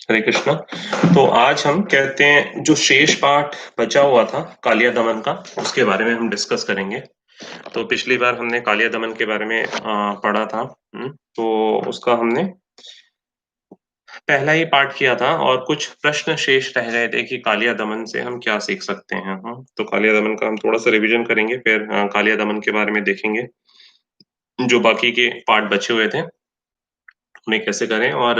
हरे कृष्णा। तो आज हम कहते हैं जो शेष पाठ बचा हुआ था कालिया दमन का, उसके बारे में हम डिस्कस करेंगे। तो पिछली बार हमने कालिया दमन के बारे में पढ़ा था। तो उसका हमने पहला ही पाठ किया था और कुछ प्रश्न शेष रह गए थे कि कालिया दमन से हम क्या सीख सकते हैं। तो कालिया दमन का हम थोड़ा-सा रिवीजन करेंगे, फिर कालिया दमन के बारे में देखेंगे। जो बाकी के पार्ट बचे हुए थे, उन्हें कैसे करें और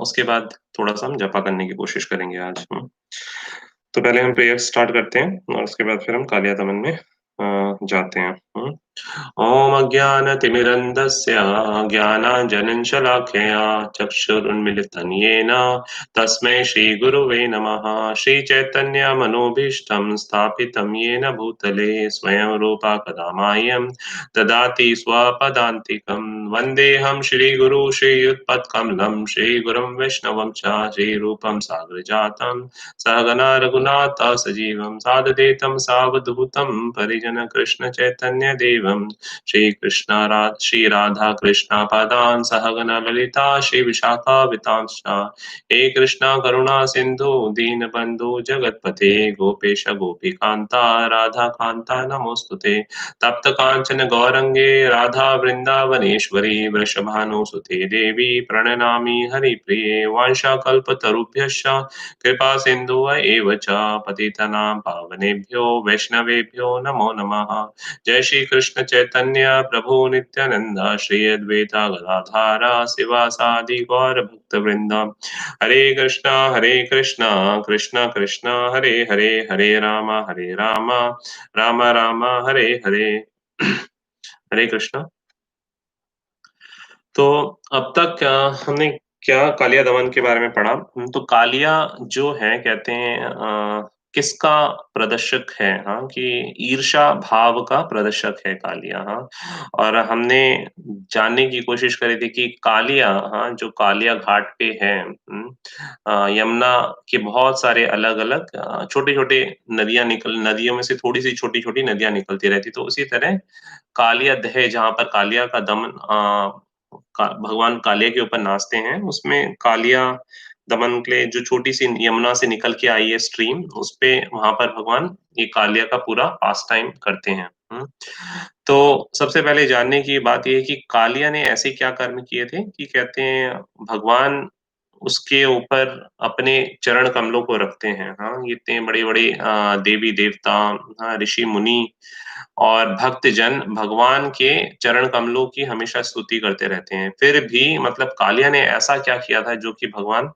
उसके बाद थोड़ा-सा हम जपा करने की कोशिश करेंगे आज। तो पहले हम प्रेयर स्टार्ट करते हैं और उसके बाद फिर हम कालिया दमन में जाते हैं। ॐ अज्ञानतिमिरन्धस्य ज्ञानाञ्जनशलाखया चक्षुरुन्मिलितं येन तस्मै श्रीगुरुवे नमः। श्रीचैतन्यमनोभीष्टं स्थापितं येन भूतले स्वयं रूपा कदा मह्यं ददाति स्वपदान्तिकं। वन्देऽहं श्रीगुरू श्रीयुत्पत्कमलं श्रीगुरुं वैष्णवं च श्रीरूपं साग्रजातं सहगना रघुनाथ सजीवं सादधेतं सावधूतं परिजन कृष्ण चैतन्य देवं श्री राधा कृष्ण पादान् सहगना ललिता श्री विशाखान्वितांश्च। हे कृष्णा करुणा सिन्धु दीनबन्धु जगत्पते गोपेश गोपिकान्ता राधा कान्ता नमोऽस्तुते। तप्त कांचन गौरंगे राधा वृंदावनेश्वरी वृषभानुसुते देवी प्रणनामि हरिप्रिये। वाञ्छाकल्पतरुभ्यश्च कृपा सिन्धु एव च पतितनां पावनेभ्यो वैष्णवेभ्यो नमो नमः। जय श्री कृष्ण चैतन्य प्रभु नित्यानंद श्री अद्वैता गदाधारा शिवासादि गौर भक्त वृंद। हरे कृष्णा कृष्ण कृष्ण हरे हरे, हरे राम राम राम हरे हरे। हरे कृष्णा। तो अब तक हमने क्या कालिया दमन के बारे में पढ़ा। तो कालिया जो है कहते हैं किसका प्रदर्शक है, कि ईर्षा भाव का प्रदर्शक है कालिया। और हमने जानने की कोशिश करी थी कि कालिया, जो कालिया घाट पे है, यमुना के बहुत सारे अलग-अलग छोटे-छोटे नदियों में से थोड़ी-सी छोटी-छोटी नदियाँ निकलती रहती। तो उसी तरह कालिया दह जहाँ पर कालिया का दमन भगवान कालिया के ऊपर नाचते हैं, उसमें कालिया दमन के लिए जो छोटी-सी यमुना से निकल के आई है स्ट्रीम, उसपे वहाँ पर भगवान ये कालिया का पूरा पास टाइम करते हैं। तो सबसे पहले जानने की बात ये है कि कालिया ने ऐसे क्या कर्म किए थे कि कहते हैं भगवान उसके ऊपर अपने चरण कमलों को रखते हैं। इतने बड़े-बड़े देवी-देवता, ऋषि-मुनि और भक्तजन भगवान के चरण कमलों की हमेशा स्तुति करते रहते हैं। फिर भी मतलब कालिया ने ऐसा क्या किया था जो कि भगवान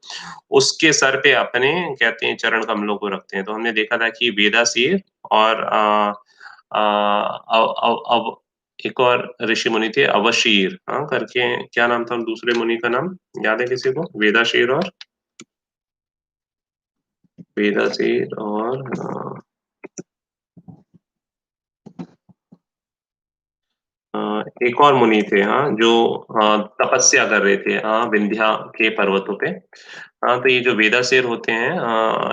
उसके सर पे अपने कहते हैं चरण कमलों को रखते हैं। तो हमने देखा था कि वेदासीर और अ, अव अव अव एक और ऋषि मुनि थे अवशीर, करके क्या नाम था दूसरे मुनि का नाम? याद है किसी को? वेदाशीर और वेदासीर और एक और मुनि थे, जो तपस्या कर रहे थे, विंध्या के पर्वतों पे। तो ये जो वेदासेर होते हैं,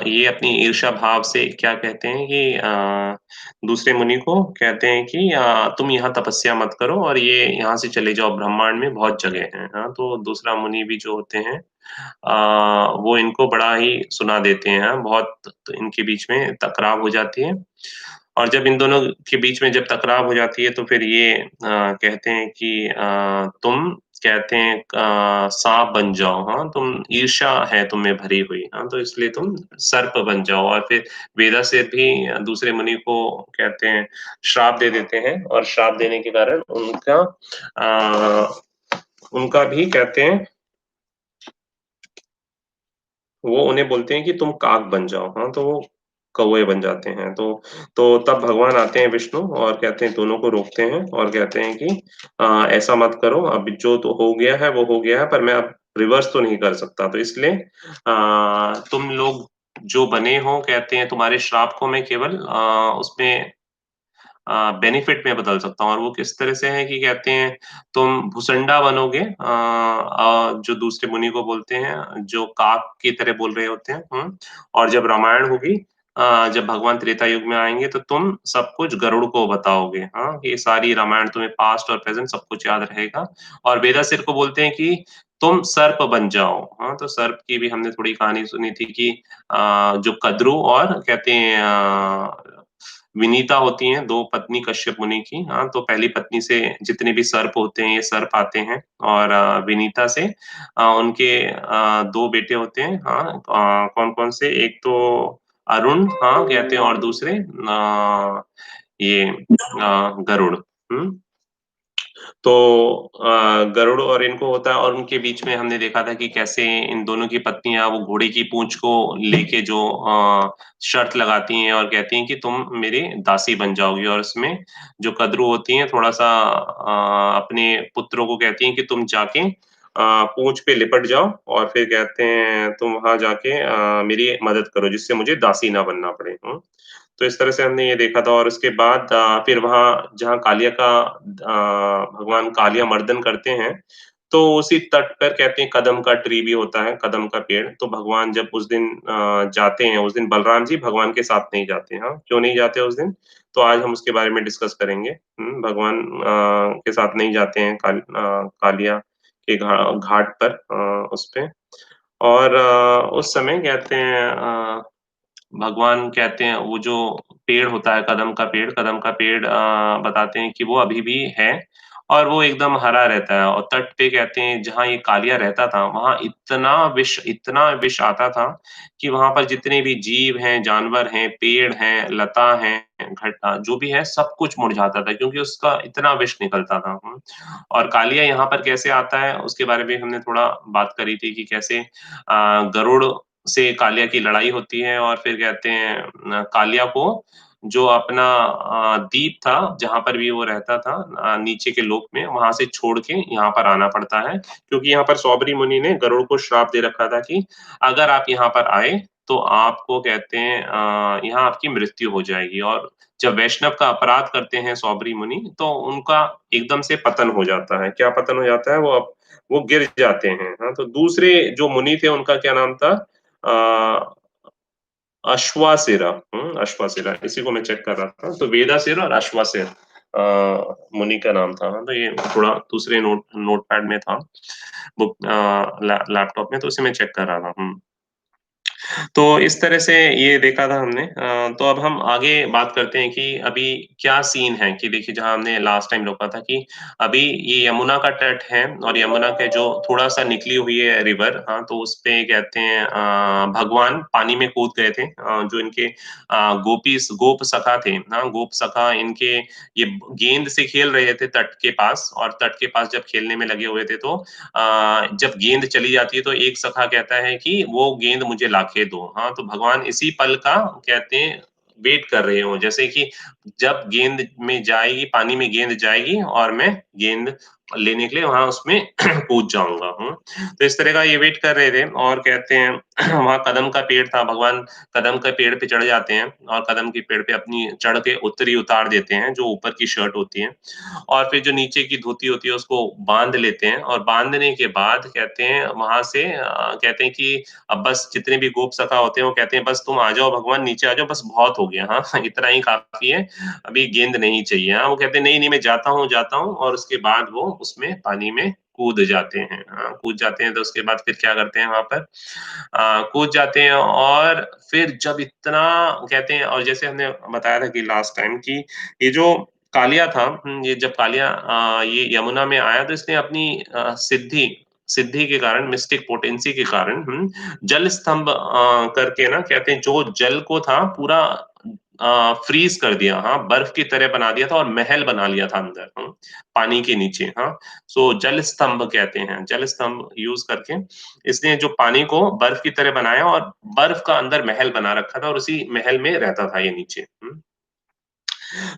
ये अपनी ईर्ष्या भाव से क्या कहते हैं कि दूसरे मुनि को कहते हैं कि तुम यहाँ तपस्या मत करो और ये यहाँ से चले जाओ, ब्रह्मांड में बहुत जगह है। तो दूसरा मुनि भी जो होते हैं, वो इनको बड़ा ही सुना देते हैं। बहुत तो इनके बीच में टकराव हो जाती है और जब इन दोनों के बीच में जब टकराव हो जाती है तो फिर ये कहते हैं कि तुम कहते हैं साँप बन जाओ, तुम ईर्ष्या है तुम में भरी हुई, तो इसलिए तुम सर्प बन जाओ। और फिर वेदासेर भी दूसरे मुनि को कहते हैं श्राप दे देते हैं और श्राप देने के कारण उनका भी कहते हैं वो उन्हें बोलते हैं कि तुम काक बन जाओ, तो वो कौवे बन जाते हैं। तो तब भगवान आते हैं विष्णु और कहते हैं दोनों को रोकते हैं और कहते हैं कि ऐसा मत करो, अब जो तो हो गया है वो हो गया है, पर मैं अब रिवर्स तो नहीं कर सकता। तो इसलिए तुम लोग जो बने हो कहते हैं तुम्हारे श्राप को मैं केवल उसमें बेनिफिट में बदल सकता हूँ। और वो किस तरह से है कि कहते हैं तुम भुसंडा बनोगे, जो दूसरे मुनि को बोलते हैं, जो काक की तरह बोल रहे होते हैं। और जब रामायण होगी जब भगवान त्रेता युग में आएँगे तो तुम सब कुछ गरुड़ को बताओगे, हाँ? ये सारी रामायण तुम्हें पास्ट और प्रेज़ेंट सब कुछ याद रहेगा और वेदासिर को बोलते हैं कि तुम सर्प बन जाओ, हाँ? तो सर्प की भी हमने थोड़ी कहानी सुनी थी कि जो कद्रू और कहते हैं विनीता होती हैं, 2 पत्नी कश्यप मुनि की, हाँ? तो पहली पत्नी से जितने भी सर्प होते हैं, ये सर्प आते हैं और विनीता से उनके 2 बेटे होते हैं, हाँ? कौन-कौन से? एक तो अरुण हाँ, कहते हैं और दूसरे ये गरुड़। हुँ? तो गरुड़ और इनको होता है और उनके बीच में हमने देखा था कि कैसे इन दोनों की पत्नियाँ वो घोड़े की पूँछ को लेके जो शर्त लगाती हैं और कहती हैं कि तुम मेरी दासी बन जाओगी और उसमें जो कद्रू होती हैं थोड़ा-सा अपने पुत्रों को कहती हैं कि तुम जाके पूँछ पे लिपट जाओ और फिर कहते हैं तुम वहाँ जाके मेरी मदद करो जिससे मुझे दासी ना बनना पड़े। तो इस तरह से हमने ये देखा था और उसके बाद फिर वहाँ जहाँ कालिया का भगवान कालिया मर्दन करते हैं, तो उसी तट पर कहते हैं कदम का ट्री भी होता है, कदम का पेड़। तो भगवान जब उस दिन जाते हैं, उस दिन बलराम जी भगवान के साथ नहीं जाते, हाँ, क्यों नहीं जाते उस दिन? तो आज हम उसके बारे में डिस्कस करेंगे। भगवान के साथ नहीं जाते हैं कालिया के घाट पर उस पे और उस समय कहते हैं भगवान कहते हैं वो जो पेड़ होता है कदम का पेड़ बताते हैं कि वो अभी भी है और वो एकदम हरा रहता है और तट पे कहते हैं जहाँ ये कालिया रहता था, वहाँ इतना विष आता था कि वहाँ पर जितने भी जीव हैं, जानवर हैं, पेड़ हैं, लता हैं, जो भी है सब कुछ मुरझाता था क्योंकि उसका इतना विष निकलता था। और कालिया यहाँ पर कैसे आता है उसके बारे में हमने थोड़ा बात करी थी कि कैसे गरुड़ से कालिया की लड़ाई होती है और फिर कहते हैं कालिया को जो अपना द्वीप था, जहाँ पर भी वो रहता था नीचे के लोक में, वहाँ से छोड़ के यहाँ पर आना पड़ता है। क्योंकि यहाँ पर सौबरी मुनि ने गरुड़ को श्राप दे रखा था कि अगर आप यहाँ पर आए, तो आपको कहते हैं यहाँ आपकी मृत्यु हो जाएगी और जब वैष्णव का अपराध करते हैं सौबरी मुनि, तो उनका एकदम से पतन हो जाता है। क्या पतन हो जाता है? वो गिर जाते हैं। हाँ, तो दूसरे जो मुनि थे उनका क्या नाम था? अ, अश्वासिरा अश्वासिरा इसी को मैं चेक कर रहा था। तो वेदासिर और अश्वासिर मुनि का नाम था। हाँ, तो ये थोड़ा दूसरे नोटपैड में था, बुक लैपटॉप में तो उसे मैं चेक कर रहा था। तो इस तरह से ये देखा था हमने तो अब हम आगे बात करते हैं कि अभी क्या सीन है कि देखिए जहाँ हमने लास्ट टाइम रोका था कि अभी ये यमुना का तट है और यमुना के जो थोड़ा-सा निकली हुई है रिवर हाँ, तो उसपे कहते हैं भगवान पानी में कूद गए थे जो इनके गोप सखा थे हाँ, गोप सखा इनके ये गेंद से खेल रहे थे तट के पास और तट के पास जब खेलने में लगे हुए थे तो जब गेंद चली जाती है तो एक सखा कहता है कि वो गेंद मुझे लाके दो। हाँ, तो भगवान इसी पल का कहते हैं वेट कर रहे हो जैसे कि जब गेंद में जाएगी पानी में गेंद जाएगी और मैं गेंद लेने के लिए वहाँ उसमें कूद जाऊँगा। तो इस तरह का ये वेट कर रहे थे और कहते हैं वहाँ कदम का पेड़ था, भगवान कदम के पेड़ पे चढ़ जाते हैं और कदम के पेड़ पे अपनी चढ़ के उत्तरी उतार देते हैं, जो ऊपर की शर्ट होती है। और फिर जो नीचे की धोती होती है उसको बाँध लेते हैं और बाँधने के बाद कहते हैं वहाँ से कहते हैं कि अब बस जितने भी गोप सखा होते हैं वो कहते हैं बस तुम आ जाओ भगवान नीचे आ जाओ बस बहुत हो गया हाँ, इतना ही काफ़ी है, अभी गेंद नहीं चाहिए। हाँ, वो कहते हैं नहीं, नहीं मैं जाता हूँ और उसके बाद वो उसमें पानी में कूद जाते हैं। हाँ, कूद जाते हैं तो उसके बाद फिर क्या करते हैं वहाँ पर कूद जाते हैं और फिर जब इतना कहते हैं और जैसे हमने बताया था कि लास्ट टाइम कि ये जो कालिया था ये जब कालिया ये यमुना में आया तो इसने अपनी सिद्धि सिद्धि के कारण मिस्टिक पोटेंसी के कारण जल स्तंभ करके ना कहते हैं जो जल को था पूरा फ्रीज़ कर दिया, हाँ, बर्फ की तरह बना दिया था और महल बना लिया था अंदर, पानी के नीचे, हाँ। सो जल स्तंभ कहते हैं, जल स्तंभ यूज़ करके इसने जो पानी को बर्फ की तरह बनाया और बर्फ का अंदर महल बना रखा था और उसी महल में रहता था ये नीचे।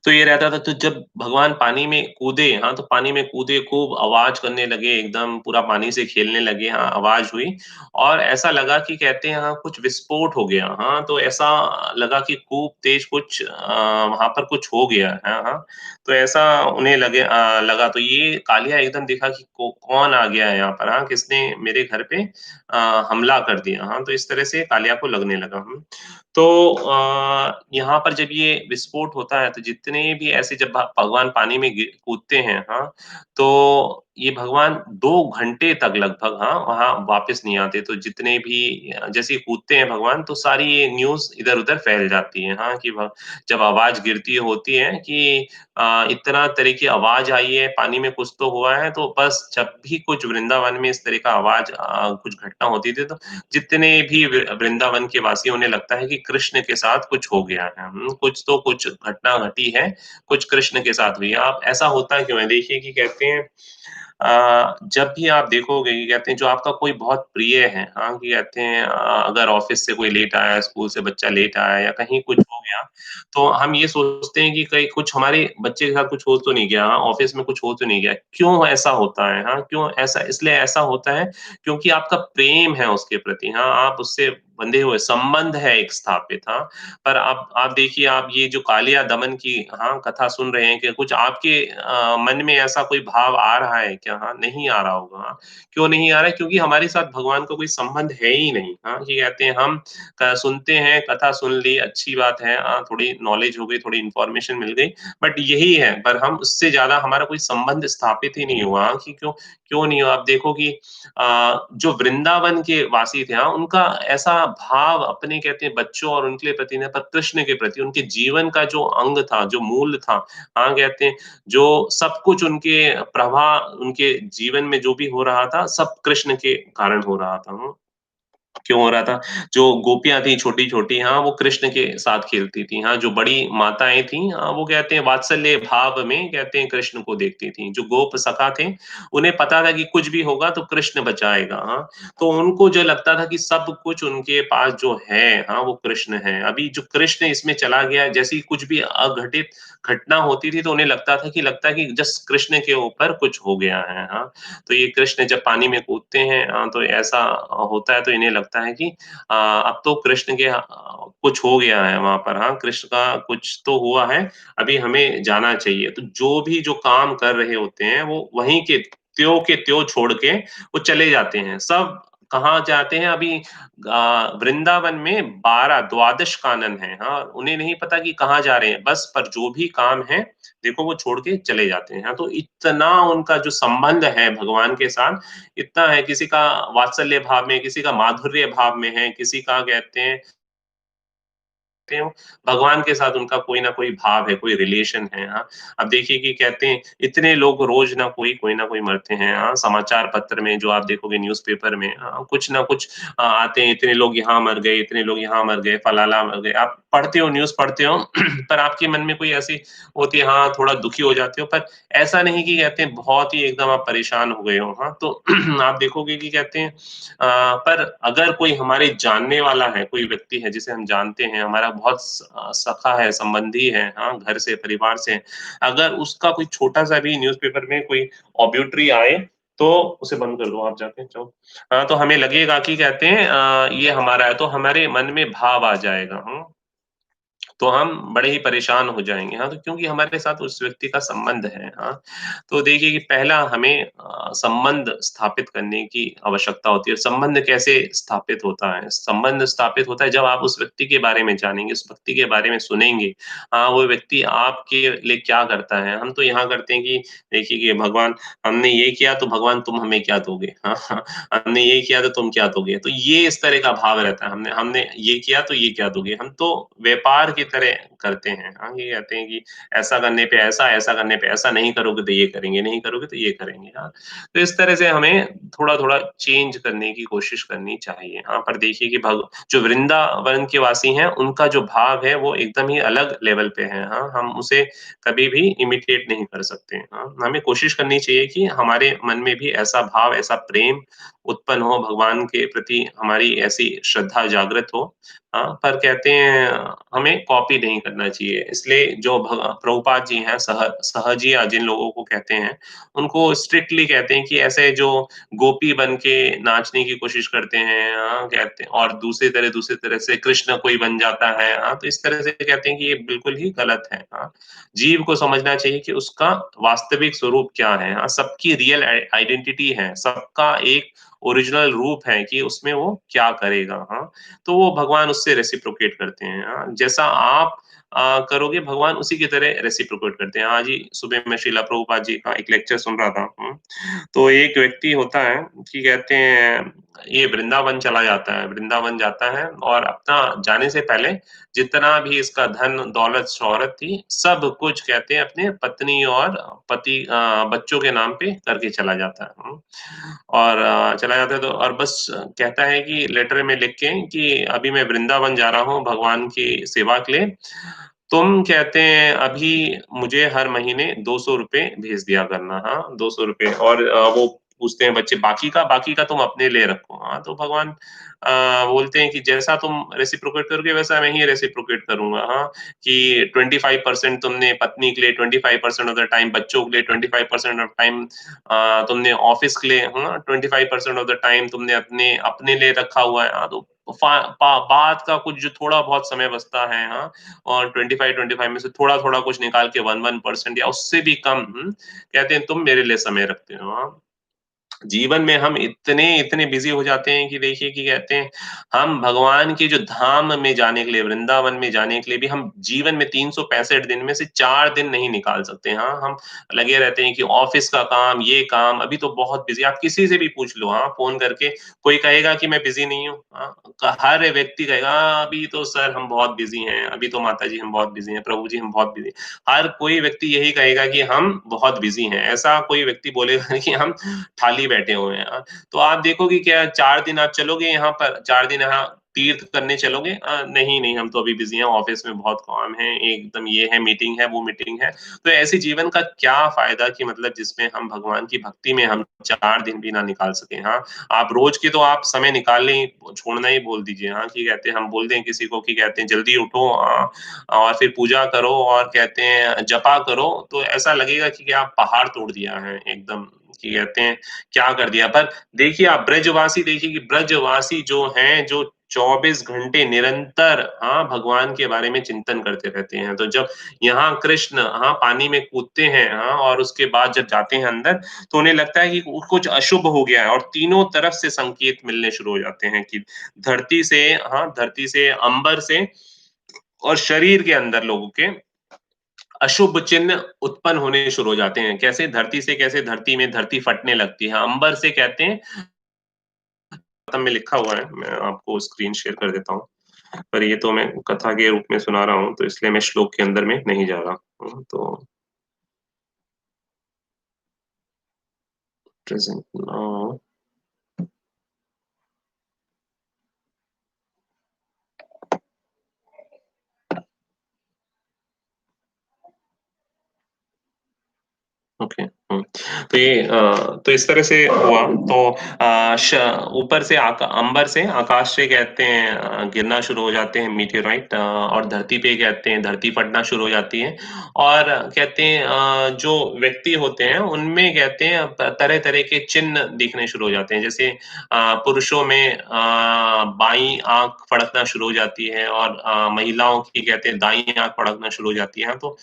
तो ये रहता था तो जब भगवान पानी में कूदे, हाँ, तो पानी में कूदे, खूब आवाज़ करने लगे, एकदम पूरा पानी से खेलने लगे, हाँ, आवाज़ हुई और ऐसा लगा कि कहते हैं हाँ, कुछ विस्फोट हो गया, हाँ, तो ऐसा लगा कि खूब तेज़ कुछ वहाँ पर कुछ हो गया, हाँ, हाँ। तो ऐसा उन्हें लगा तो ये कालिया एकदम देखा कि कौन आ गया है यहाँ पर, हाँ, किसने मेरे घर पे हमला कर दिया, हाँ, तो इस तरह से कालिया को लगने लगा। तो यहाँ पर जब ये विस्फोट होता है, तो जितने भी ऐसे जब भगवान पानी में कूदते हैं, हाँ, तो ये भगवान 2 घंटे तक लगभग हाँ, वहाँ वापस नहीं आते। तो जितने भी जैसे ही कूदते हैं भगवान, तो सारी ये न्यूज़ इधर-उधर फैल जाती है, हाँ, कि भ जब आवाज़ गिरती होती है कि इतना तरह की आवाज़ आई है, पानी में कुछ तो हुआ है, तो बस जब भी कुछ वृंदावन में इस तरह का आवाज़ कुछ घटना होती थी, तो जितने भी वृंदावन के वासी उन्हें लगता है कि कृष्ण के साथ कुछ हो गया है। कुछ तो कुछ घटना घटी है, कुछ कृष्ण के साथ हुई है। आप ऐसा होता क्यों है? देखिए कि कहते हैं जब भी आप देखोगे कि कहते हैं जो आपका कोई बहुत प्रिय है, हाँ, कि कहते हैं अगर ऑफ़िस से कोई लेट आया, स्कूल से बच्चा लेट आया या कहीं कुछ हो गया, तो हम ये सोचते हैं कि कहीं कुछ हमारे बच्चे के साथ कुछ हो तो नहीं गया, हाँ, ऑफ़िस में कुछ हो तो नहीं गया। क्यों ऐसा होता है? हाँ, क्यों ऐसा इसलिए ऐसा होता है क्योंकि आपका प्रेम है उसके प्रति, हाँ, आप उससे बंधे हुए संबंध है एक स्थापित, हाँ। पर आप देखिए आप ये जो कालिया दमन की हाँ, कथा सुन रहे हैं कि कुछ आपके मन में ऐसा कोई भाव आ रहा है क्या? हाँ, नहीं आ रहा होगा, हाँ। क्यों नहीं आ रहा है? क्योंकि हमारे साथ भगवान का कोई संबंध है ही नहीं, हाँ। ये कहते हैं हम सुनते हैं, कथा सुन ली, अच्छी बात है, थोड़ी नॉलेज हो गई, थोड़ी इन्फॉर्मेशन मिल गई, बट यही है, पर हम उससे ज़्यादा हमारा कोई संबंध स्थापित ही नहीं हुआ, हाँ, कि क्यों क्यों नहीं हुआ? आप देखो कि जो वृंदावन के वासी थे, हाँ, उनका ऐसा भाव अपने कहते हैं बच्चों और उनके प्रति न पर कृष्ण के प्रति उनके जीवन का जो अंग था, जो मूल था, हाँ, कहते हैं जो सब कुछ उनके प्रवाह उनके जीवन में जो भी हो रहा था, सब कृष्ण के कारण हो रहा था। क्यों हो रहा था? जो गोपियाँ थी छोटी-छोटी हाँ, वो कृष्ण के साथ खेलती थी। हाँ, जो बड़ी माताएँ थीं वो कहते हैं वात्सल्य भाव में कहते हैं कृष्ण को देखती थीं। जो गोप सखा थे, उन्हें पता था कि कुछ भी होगा तो कृष्ण बचाएगा, हाँ। तो उनको जो लगता था कि सब कुछ उनके पास जो है हाँ, वो कृष्ण है। अभी जो कृष्ण इसमें चला गया जैसे ही कुछ भी अघटित घटना होती थी तो उन्हें लगता है कि जस्ट कृष्ण के ऊपर कुछ हो गया है, हाँ। तो ये कृष्ण जब पानी में कूदते हैं तो ऐसा होता है तो इन्हें लगता है कि अब तो कृष्ण के कुछ हो गया है वहाँ पर हाँ, कृष्ण का कुछ तो हुआ है, अभी हमें जाना चाहिए। तो जो भी जो काम कर रहे होते हैं, वो वहीं के त्यों छोड़ के वो चले जाते हैं। सब कहाँ जाते हैं अभी वृंदावन में 12 द्वादश कानन हैं, हाँ, उन्हें नहीं पता कि कहाँ जा रहे हैं, बस पर जो भी काम है देखो वो छोड़ के चले जाते हैं। हाँ, तो इतना उनका जो संबंध है भगवान के साथ, इतना है किसी का वात्सल्य भाव में, किसी का माधुर्य भाव में है, किसी का कहते हैं हो, भगवान के साथ उनका कोई न कोई भाव है, कोई रिलेशन है, हाँ। अब देखिए कि कहते हैं इतने लोग रोज़ ना कोई ना कोई मरते हैं, हाँ। समाचार पत्र में जो आप देखोगे न्यूज़पेपर में कुछ ना कुछ आते हैं, इतने लोग यहाँ मर गए, इतने लोग यहाँ मर गए, फलाना मर गए। आप पढ़ते हो, न्यूज़ पढ़ते हो पर आपके मन में कोई ऐसी होती है हाँ, थोड़ा दुखी हो जाते हो पर ऐसा नहीं कि कहते हैं बहुत ही एकदम आप परेशान हो गए हो, हाँ। तो आप देखोगे कि कहते हैं पर अगर कोई हमारे जानने वाला है, कोई व्यक्ति है जिसे हम जानते हैं, हमारा बहुत सखा है, संबंधी है, हाँ, घर से, परिवार से, अगर उसका कोई छोटा-सा भी न्यूज़पेपर में कोई ऑब्यूटरी आए, तो उसे बंद कर दो आप जाके जाओ। तो हमें लगेगा कि कहते हैं ये हमारा है, तो हमारे मन में भाव आ जाएगा, हुँ। तो हम बड़े ही परेशान हो जाएँगे, हाँ, तो क्योंकि हमारे साथ उस व्यक्ति का संबंध है, हाँ। तो देखिए कि पहला हमें संबंध स्थापित करने की आवश्यकता होती है। संबंध कैसे स्थापित होता है? संबंध स्थापित होता है जब आप उस व्यक्ति के बारे में जानेंगे, उस व्यक्ति के बारे में सुनेंगे। वो व्यक्ति आपके लिए क्या करता है? हम तो यहाँ करते हैं कि देखिए कि भगवान हमने ये किया तो भगवान तुम हमें क्या दोगे? हाँ, हाँ, हमने ये किया तो तुम क्या दोगे? तो ये इस तरह का भाव रहता है। हमने हमने ये किया तो ये क्या दोगे? हम तो व्यापार की तरह करते हैं। हाँ, ये कहते हैं कि ऐसा करने पे ऐसा, ऐसा करने पे ऐसा, नहीं करोगे तो ये करेंगे, नहीं करोगे तो ये करेंगे। हाँ, तो इस तरह से हमें थोड़ा-थोड़ा चेंज करने की कोशिश करनी चाहिए। हाँ, पर देखिए कि भग जो वृंदावन के वासी हैं, उनका जो भाव है वो एकदम ही अलग लेवल पे है। हाँ, हम उसे कभी भी इमिटेट नहीं कर सकते। हाँ, हमें कोशिश करनी चाहिए कि हमारे मन में भी ऐसा भाव, ऐसा प्रेम उत्पन्न हो भगवान के प्रति, हमारी ऐसी श्रद्धा जागृत हो। हाँ, पर कहते हैं हमें कॉपी नहीं करना चाहिए। इसलिए जो प्रभुपाद जी हैं, सहजिया जिन लोगों को कहते हैं, उनको स्ट्रिक्टली कहते हैं कि ऐसे जो गोपी बन के नाचने की कोशिश करते हैं, हाँ, कहते हैं और दूसरी तरह से कृष्ण कोई बन जाता है, हाँ, तो इस तरह से कहते हैं कि ये बिल्कुल ही गलत है, हाँ। जीव को समझना चाहिए कि उसका वास्तविक स्वरूप क्या है, हाँ, सबकी रियल आइडेंटिटी है, सबका एक ओरिजिनल रूप है कि उसमें वो क्या करेगा, हाँ। तो वो भगवान उससे रेसिप्रोकेट करते हैं, हाँ। जैसा आप करोगे भगवान उसी की तरह रेसिप्रोकेट करते हैं। आज ही सुबह मैं श्रीला प्रभुपाद जी का एक लेक्चर सुन रहा था। तो एक व्यक्ति होता है कि कहते हैं ये वृंदावन चला जाता है, वृंदावन जाता है और अपना जाने से पहले जितना भी इसका धन, दौलत, शोहरत थी, सब कुछ कहते हैं अपने पत्नी और बच्चों के नाम पे करके चला जाता है। और चला जाता है तो और बस कहता है कि लेटर में लिख के कि अभी मैं वृंदावन जा रहा हूँ भगवान की सेवा के लिए। तुम कहते हैं अभी मुझे हर महीने ₹200 भेज दिया करना, हाँ, ₹200 और वो पूछते हैं बच्चे बाकी का तुम अपने लिए रखो। हाँ, तो भगवान बोलते हैं कि जैसा तुम रेसिप्रोकेट करोगे वैसा मैं ही रेसिप्रोकेट करूँगा, हाँ, कि 25% तुमने पत्नी के लिए, 25% ऑफ द टाइम बच्चों के लिए, 25% ऑफ टाइम तुमने ऑफ़िस के लिए, हाँ, 25% ऑफ द टाइम तुमने अपने अपने लिए रखा हुआ है। हाँ, तो फा पा बाद का कुछ जो थोड़ा बहुत समय बचता है, हाँ, और 25-25 में से थोड़ा-थोड़ा कुछ निकाल के 1-1% या उससे भी कम कहते हैं तुम मेरे लिए समय रखते हो, हाँ। जीवन में हम इतने बिज़ी हो जाते हैं कि देखिए कि कहते हैं हम भगवान के जो धाम में जाने के लिए, वृंदावन में जाने के लिए भी हम जीवन में 365 दिन में से 4 दिन नहीं निकाल सकते। हाँ, हम लगे रहते हैं कि ऑफ़िस का काम, ये काम, अभी तो बहुत बिज़ी आप किसी से भी पूछ लो हाँ, फ़ोन करके कोई कहेगा कि मैं बिज़ी नहीं हूँ। हाँ, हर व्यक्ति कहेगा अभी तो सर हम बहुत बिज़ी हैं, अभी तो माताजी हम बहुत बिज़ी हैं, प्रभु जी हम बहुत बिज़ी हैं। हर कोई व्यक्ति यही कहेगा कि हम बहुत बिज़ी हैं। ऐसा कोई व्यक्ति बोलेगा नहीं कि हम खाली बैठे हुए हैं। तो आप देखोगे क्या 4 दिन आप चलोगे यहाँ पर 4 दिन यहाँ तीर्थ करने चलोगे? नहीं, नहीं हम तो अभी बिज़ी हैं, ऑफ़िस में बहुत काम है, एकदम ये है, मीटिंग है, वो मीटिंग है। तो ऐसे जीवन का क्या फ़ायदा कि मतलब जिसमें हम भगवान की भक्ति में हम 4 दिन भी ना निकाल सकें, हाँ। आप रोज़ के तो आप समय निकालने ही छोड़ना ही बोल दीजिए, हाँ, कि कहते हैं हम बोल दें किसी को कि कहते हैं जल्दी उठो और फिर पूजा करो और कहते हैं जपा करो, तो ऐसा लगेगा कि क्या पहाड़ तोड़ दिया है एकदम, कि कहते हैं क्या कर दिया? पर देखिए आप ब्रजवासी देखिए कि ब्रजवासी जो हैं, जो 24 घंटे निरंतर हाँ, भगवान के बारे में चिंतन करते रहते हैं। तो जब यहाँ कृष्ण हाँ, पानी में कूदते हैं हाँ, और उसके बाद जब जाते हैं अंदर, तो उन्हें लगता है कि कुछ अशुभ हो गया है और तीनों तरफ से संकेत मिलने शुरू हो जाते हैं कि धरती से, अंबर से और शरीर के अंदर लोगों के अशुभ चिन्ह उत्पन्न होने शुरू हो जाते हैं। कैसे धरती में धरती फटने लगती है। अंबर से कहते हैं में लिखा हुआ है, मैं आपको स्क्रीन शेयर कर देता हूँ। पर ये तो मैं कथा के रूप में सुना रहा हूँ, तो इसलिए मैं श्लोक के अंदर में नहीं जा रहा हूँ। तो प्रेज़ेंट नाउ ओके, तो तो इस तरह से हुआ तो श ऊपर से अंबर से आकाश से कहते हैं गिरना शुरू हो जाते हैं मीटेओराइट और धरती पे कहते हैं धरती फटना शुरू हो जाती है और कहते हैं जो व्यक्ति होते हैं उनमें कहते हैं तरह-तरह के चिन्ह दिखने शुरू हो जाते हैं। जैसे पुरुषों में बाईं आँख फड़कना शुरू हो जाती है और महिलाओं की कहते हैं दाईं आँख फड़कना शुरू हो जाती है। तो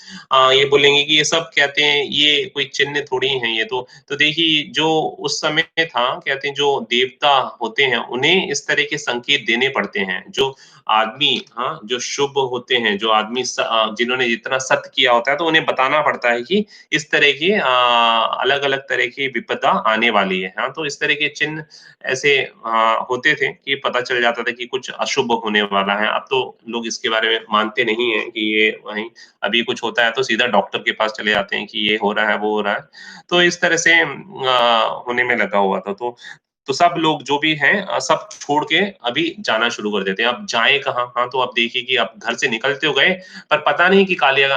ये बोलेंगे कि ये सब कहते हैं ये कोई चिन्ह थोड़ी हैं ये तो देखिए जो उस समय था कहते हैं जो देवता होते हैं उन्हें इस तरह के संकेत देने पड़ते हैं। जो आदमी हाँ, जो शुभ होते हैं, जो आदमी जिन्होंने जितना सत्य किया होता है तो उन्हें बताना पड़ता है कि इस तरह की अलग-अलग तरह की विपदा आने वाली है। हाँ, तो इस तरह के चिन्ह ऐसे होते थे कि पता चल जाता था कि कुछ अशुभ होने वाला है। अब तो लोग इसके बारे में मानते नहीं हैं कि ये वहीं अभी कुछ होता है तो सीधा डॉक्टर के पास चले जाते हैं कि ये हो रहा है, वो हो रहा है। तो इस तरह से होने में लगा हुआ था। तो तो सब लोग जो भी हैं सब छोड़ के अभी जाना शुरू कर देते हैं। अब जाएँ कहाँ? हाँ, तो आप देखिए कि आप घर से निकल तो गए, पर पता नहीं कि कालिया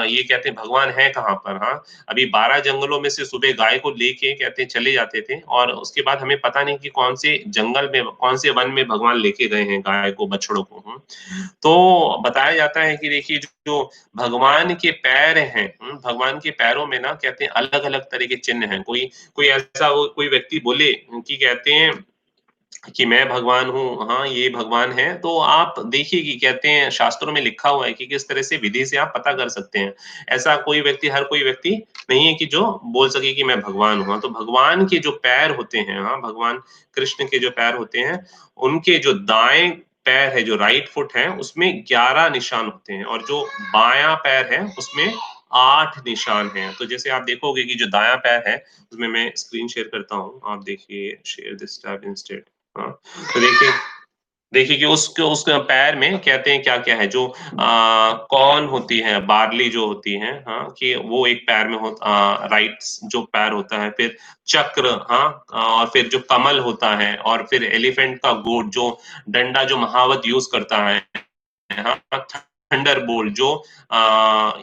ये कहते हैं भगवान है कहाँ पर? हाँ, अभी 12 जंगलों में से सुबह गाय को लेके कहते हैं चले जाते थे और उसके बाद हमें पता नहीं कि कौन से जंगल में, कौन से वन में भगवान लेके गए हैं गाय को, बछड़ों को। तो बताया जाता है कि देखिए जो भगवान के पैर हैं, भगवान के पैरों में ना कहते हैं अलग-अलग तरह के चिन्ह हैं। कोई कोई ऐसा वो कोई व्यक्ति बोले कि कहते हैं कि मैं भगवान हूँ, हाँ, ये भगवान है, तो आप देखिए कि कहते हैं शास्त्रों में लिखा हुआ है कि किस तरह से विधि से आप पता कर सकते हैं। ऐसा कोई व्यक्ति हर कोई व्यक्ति नहीं है कि जो बोल सके कि मैं भगवान हूँ। हाँ, तो भगवान के जो पैर होते हैं, हाँ, भगवान कृष्ण के जो पैर होते हैं, उनके जो दाएँ पैर है, जो राइट फुट है, उसमें 11 निशान होते हैं और जो बायाँ पैर है, उसमें 8 निशान हैं। तो जैसे आप देखोगे कि जो दायाँ पैर है, उसमें मैं स्क्रीन शेयर करता हूँ, आप देखिए शेयर दिस टैब इंस्टेड। हाँ, तो देखिए देखिए कि उसके पैर में कहते हैं क्या-क्या है जो कॉर्न होती है, बार्ली जो होती है, हाँ, कि वो एक पैर में राइट जो पैर होता है, फिर चक्र, हाँ, और फिर जो कमल होता है और फिर एलिफेंट का गोट जो डंडा जो महावत यूज़ करता है, हाँ, थंडरबोल्ट जो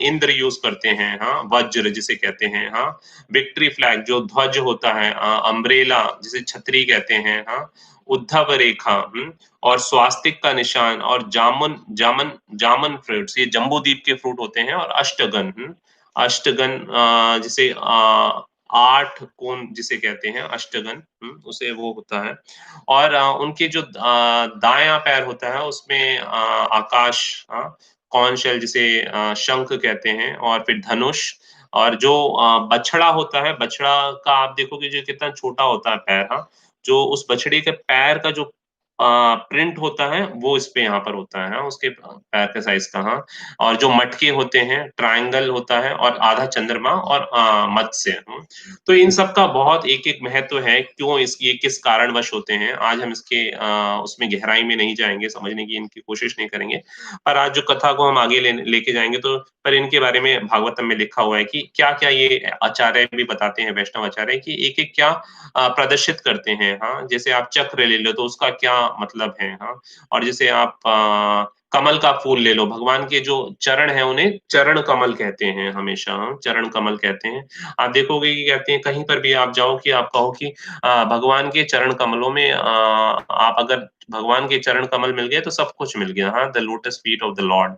इंद्र यूज़ करते हैं, हाँ, वज्र जिसे कहते हैं, हाँ, विक्ट्री फ्लैग जो ध्वज होता है, अम्ब्रेला जिसे छतरी कहते हैं, हाँ, उद्धव रेखा, और स्वास्तिक का निशान और जामन जामन फ्रूट्स ये जम्बूद्वीप के फ्रूट होते हैं और अष्टगन, अष्टगन जिसे 8 कोण जिसे कहते हैं अष्टगन, उसे वो होता है और उनके जो दायाँ पैर होता है उसमें आकाश, कॉर्न शेल जिसे शंख कहते हैं और फिर धनुष और जो बछड़ा होता है, बछड़ा का आप देखोगे जो कितना छोटा होता है पैर, हाँ, जो उस बछड़े के पैर का जो प्रिंट होता है, वो इसपे यहाँ पर होता है, हाँ, उसके पैर के साइज़ का, हाँ, और जो मटके होते हैं, ट्रायंगल होता है और आधा चंद्रमा और मत्स्य, तो इन सब का बहुत एक-एक महत्व है, क्यों ये किस कारणवश होते हैं, आज हम इसके उसमें गहराई में नहीं जाएँगे, समझने की इनकी कोशिश नहीं करेंगे। पर आज जो कथा को हम आगे लेके जाएँगे तो पर इनके बारे में भागवतम में लिखा हुआ है कि क्या-क्या ये आचार्य भी बताते हैं, वैष्णव आचार्य कि एक-एक क्या प्रदर्शित करते हैं, हाँ। जैसे आप चक्र ले लो तो उसका क्या मतलब है, हाँ। और जैसे आप कमल का फूल ले लो, भगवान के जो चरण हैं उन्हें चरण कमल कहते हैं हमेशा, हाँ, चरण कमल कहते हैं। आप देखोगे कि कहते हैं कहीं पर भी आप जाओ कि आप कहो कि भगवान के चरण कमलों में आप अगर भगवान के चरण कमल मिल गए तो सब कुछ मिल गया, हाँ, the lotus feet of the Lord,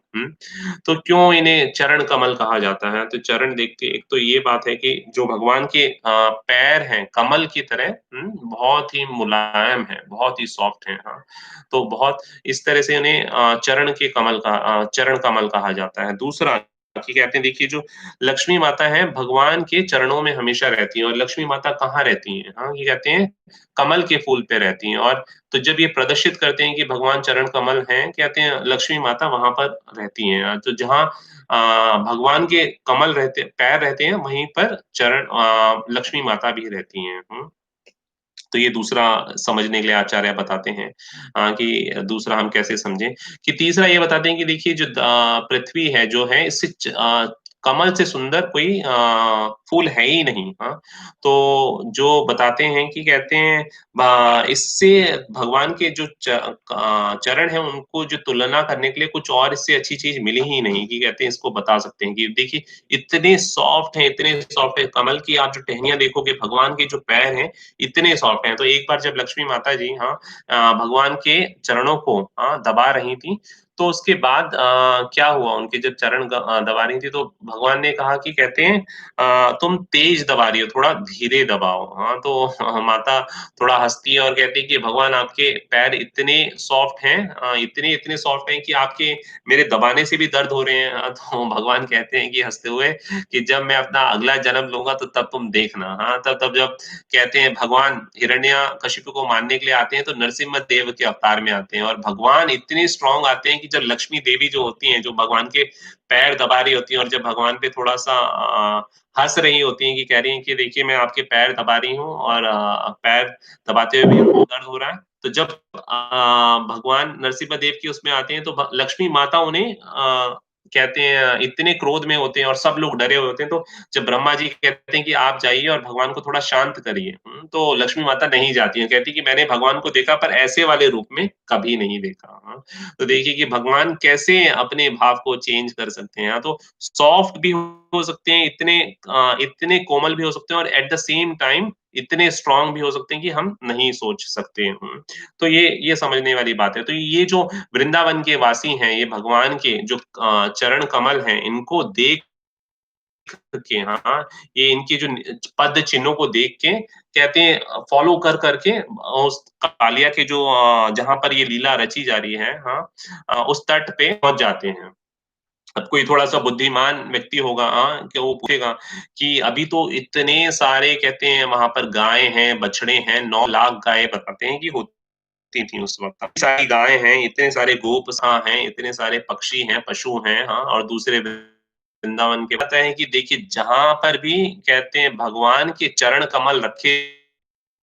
तो क्यों इन्हें चरण कमल कहा जाता है? तो चरण देख के एक तो ये बात है कि जो भगवान के पैर हैं कमल की तरह, बहुत ही मुलायम है, बहुत ही सॉफ्ट है, हाँ। तो बहुत इस तरह से इन्हें चरण कमल कहा जाता है। दूसरा कि कहते हैं देखिए जो लक्ष्मी माता है भगवान के चरणों में हमेशा रहती हैं और लक्ष्मी माता कहाँ रहती हैं? हाँ, ये कहते हैं कमल के फूल पे रहती हैं और तो जब ये प्रदर्शित करते हैं कि भगवान चरण कमल हैं, कहते हैं लक्ष्मी माता वहाँ पर रहती हैं। तो जहाँ भगवान के कमल रहते पैर रहते हैं, वहीं पर लक्ष्मी माता भी रहती हैं। तो ये दूसरा समझने के लिए आचार्य बताते हैं कि दूसरा हम कैसे समझें कि तीसरा ये बताते हैं कि देखिए जो पृथ्वी है जो है इससे कमल से सुंदर कोई फूल है ही नहीं, हाँ। तो जो बताते हैं कि कहते हैं इससे भगवान के जो चरण हैं उनको जो तुलना करने के लिए कुछ और इससे अच्छी चीज़ मिली ही नहीं कि कहते हैं इसको बता सकते हैं कि देखिए इतने सॉफ्ट है कमल की आप जो टहनियाँ देखोगे भगवान के जो पैर हैं इतने सॉफ्ट हैं। तो एक बार जब लक्ष्मी माता जी हाँ भगवान के चरणों को दबा रही थीं, तो उसके बाद क्या हुआ उनके जब चरण दबा रही थी तो भगवान ने कहा कि कहते हैं तुम तेज दबा रही हो, थोड़ा धीरे दबाओ। हाँ, तो माता थोड़ा हँसती है और कहती है कि भगवान आपके पैर इतने सॉफ्ट हैं इतने सॉफ्ट हैं कि आपके मेरे दबाने से भी दर्द हो रहे हैं। तो भगवान कहते हैं कि हँसते हुए कि जब मैं अपना अगला जन्म लूँगा तो तब तुम देखना। हाँ, तब जब कहते हैं भगवान हिरण्यकशिपु को मारने के लिए आते हैं तो नरसिम्हा देव के अवतार में आते हैं और भगवान इतने स्ट्रॉन्ग आते हैं कि जब लक्ष्मी देवी जो होती हैं, जो भगवान के पैर दबा रही होती हैं और जब भगवान पे थोड़ा-सा हँस रही होती हैं कि कह रही हैं कि देखिए मैं आपके पैर दबा रही हूँ और पैर दबाते हुए भी हमको दर्द हो रहा है। तो जब भगवान नरसिम्हा देव की उसमें आते हैं तो भ लक्ष्मी माता उन्हें कहते हैं इतने क्रोध में होते हैं और सब लोग डरे हुए होते हैं, तो जब ब्रह्मा जी कहते हैं कि आप जाइए और भगवान को थोड़ा शांत करिए, तो लक्ष्मी माता नहीं जाती हैं, कहती हैं कि मैंने भगवान को देखा पर ऐसे वाले रूप में कभी नहीं देखा। हाँ, तो देखिए कि भगवान कैसे अपने भाव को चेंज कर सकते हैं। हाँ, तो सॉफ्ट भी हो सकते हैं, इतने कोमल भी हो सकते हैं और एट द सेम टाइम इतने स्ट्रॉन्ग भी हो सकते हैं कि हम नहीं सोच सकते। तो ये समझने वाली बात है। तो ये जो वृंदावन के वासी हैं, ये भगवान के जो चरण कमल हैं, इनको देख के हाँ, ये इनके जो पद चिन्हों को देख के कहते हैं फ़ॉलो कर के उस कालिया के जो जहाँ पर ये लीला रची जा रही है हाँ, उस तट पे पहुँच जाते हैं। अब कोई थोड़ा-सा बुद्धिमान व्यक्ति होगा कि वो पूछेगा कि अभी तो इतने सारे कहते हैं वहाँ पर गाय हैं, बछड़े हैं, 9 लाख गायें बताते हैं कि होती थी उस वक़्त। इतनी सारी गाय हैं, इतने सारे गोप हैं, इतने सारे पक्षी हैं, पशु हैं, हाँ, और दूसरे वृंदावन के बताते हैं कि देखिए जहाँ पर भी कहते हैं भगवान के चरण कमल रखे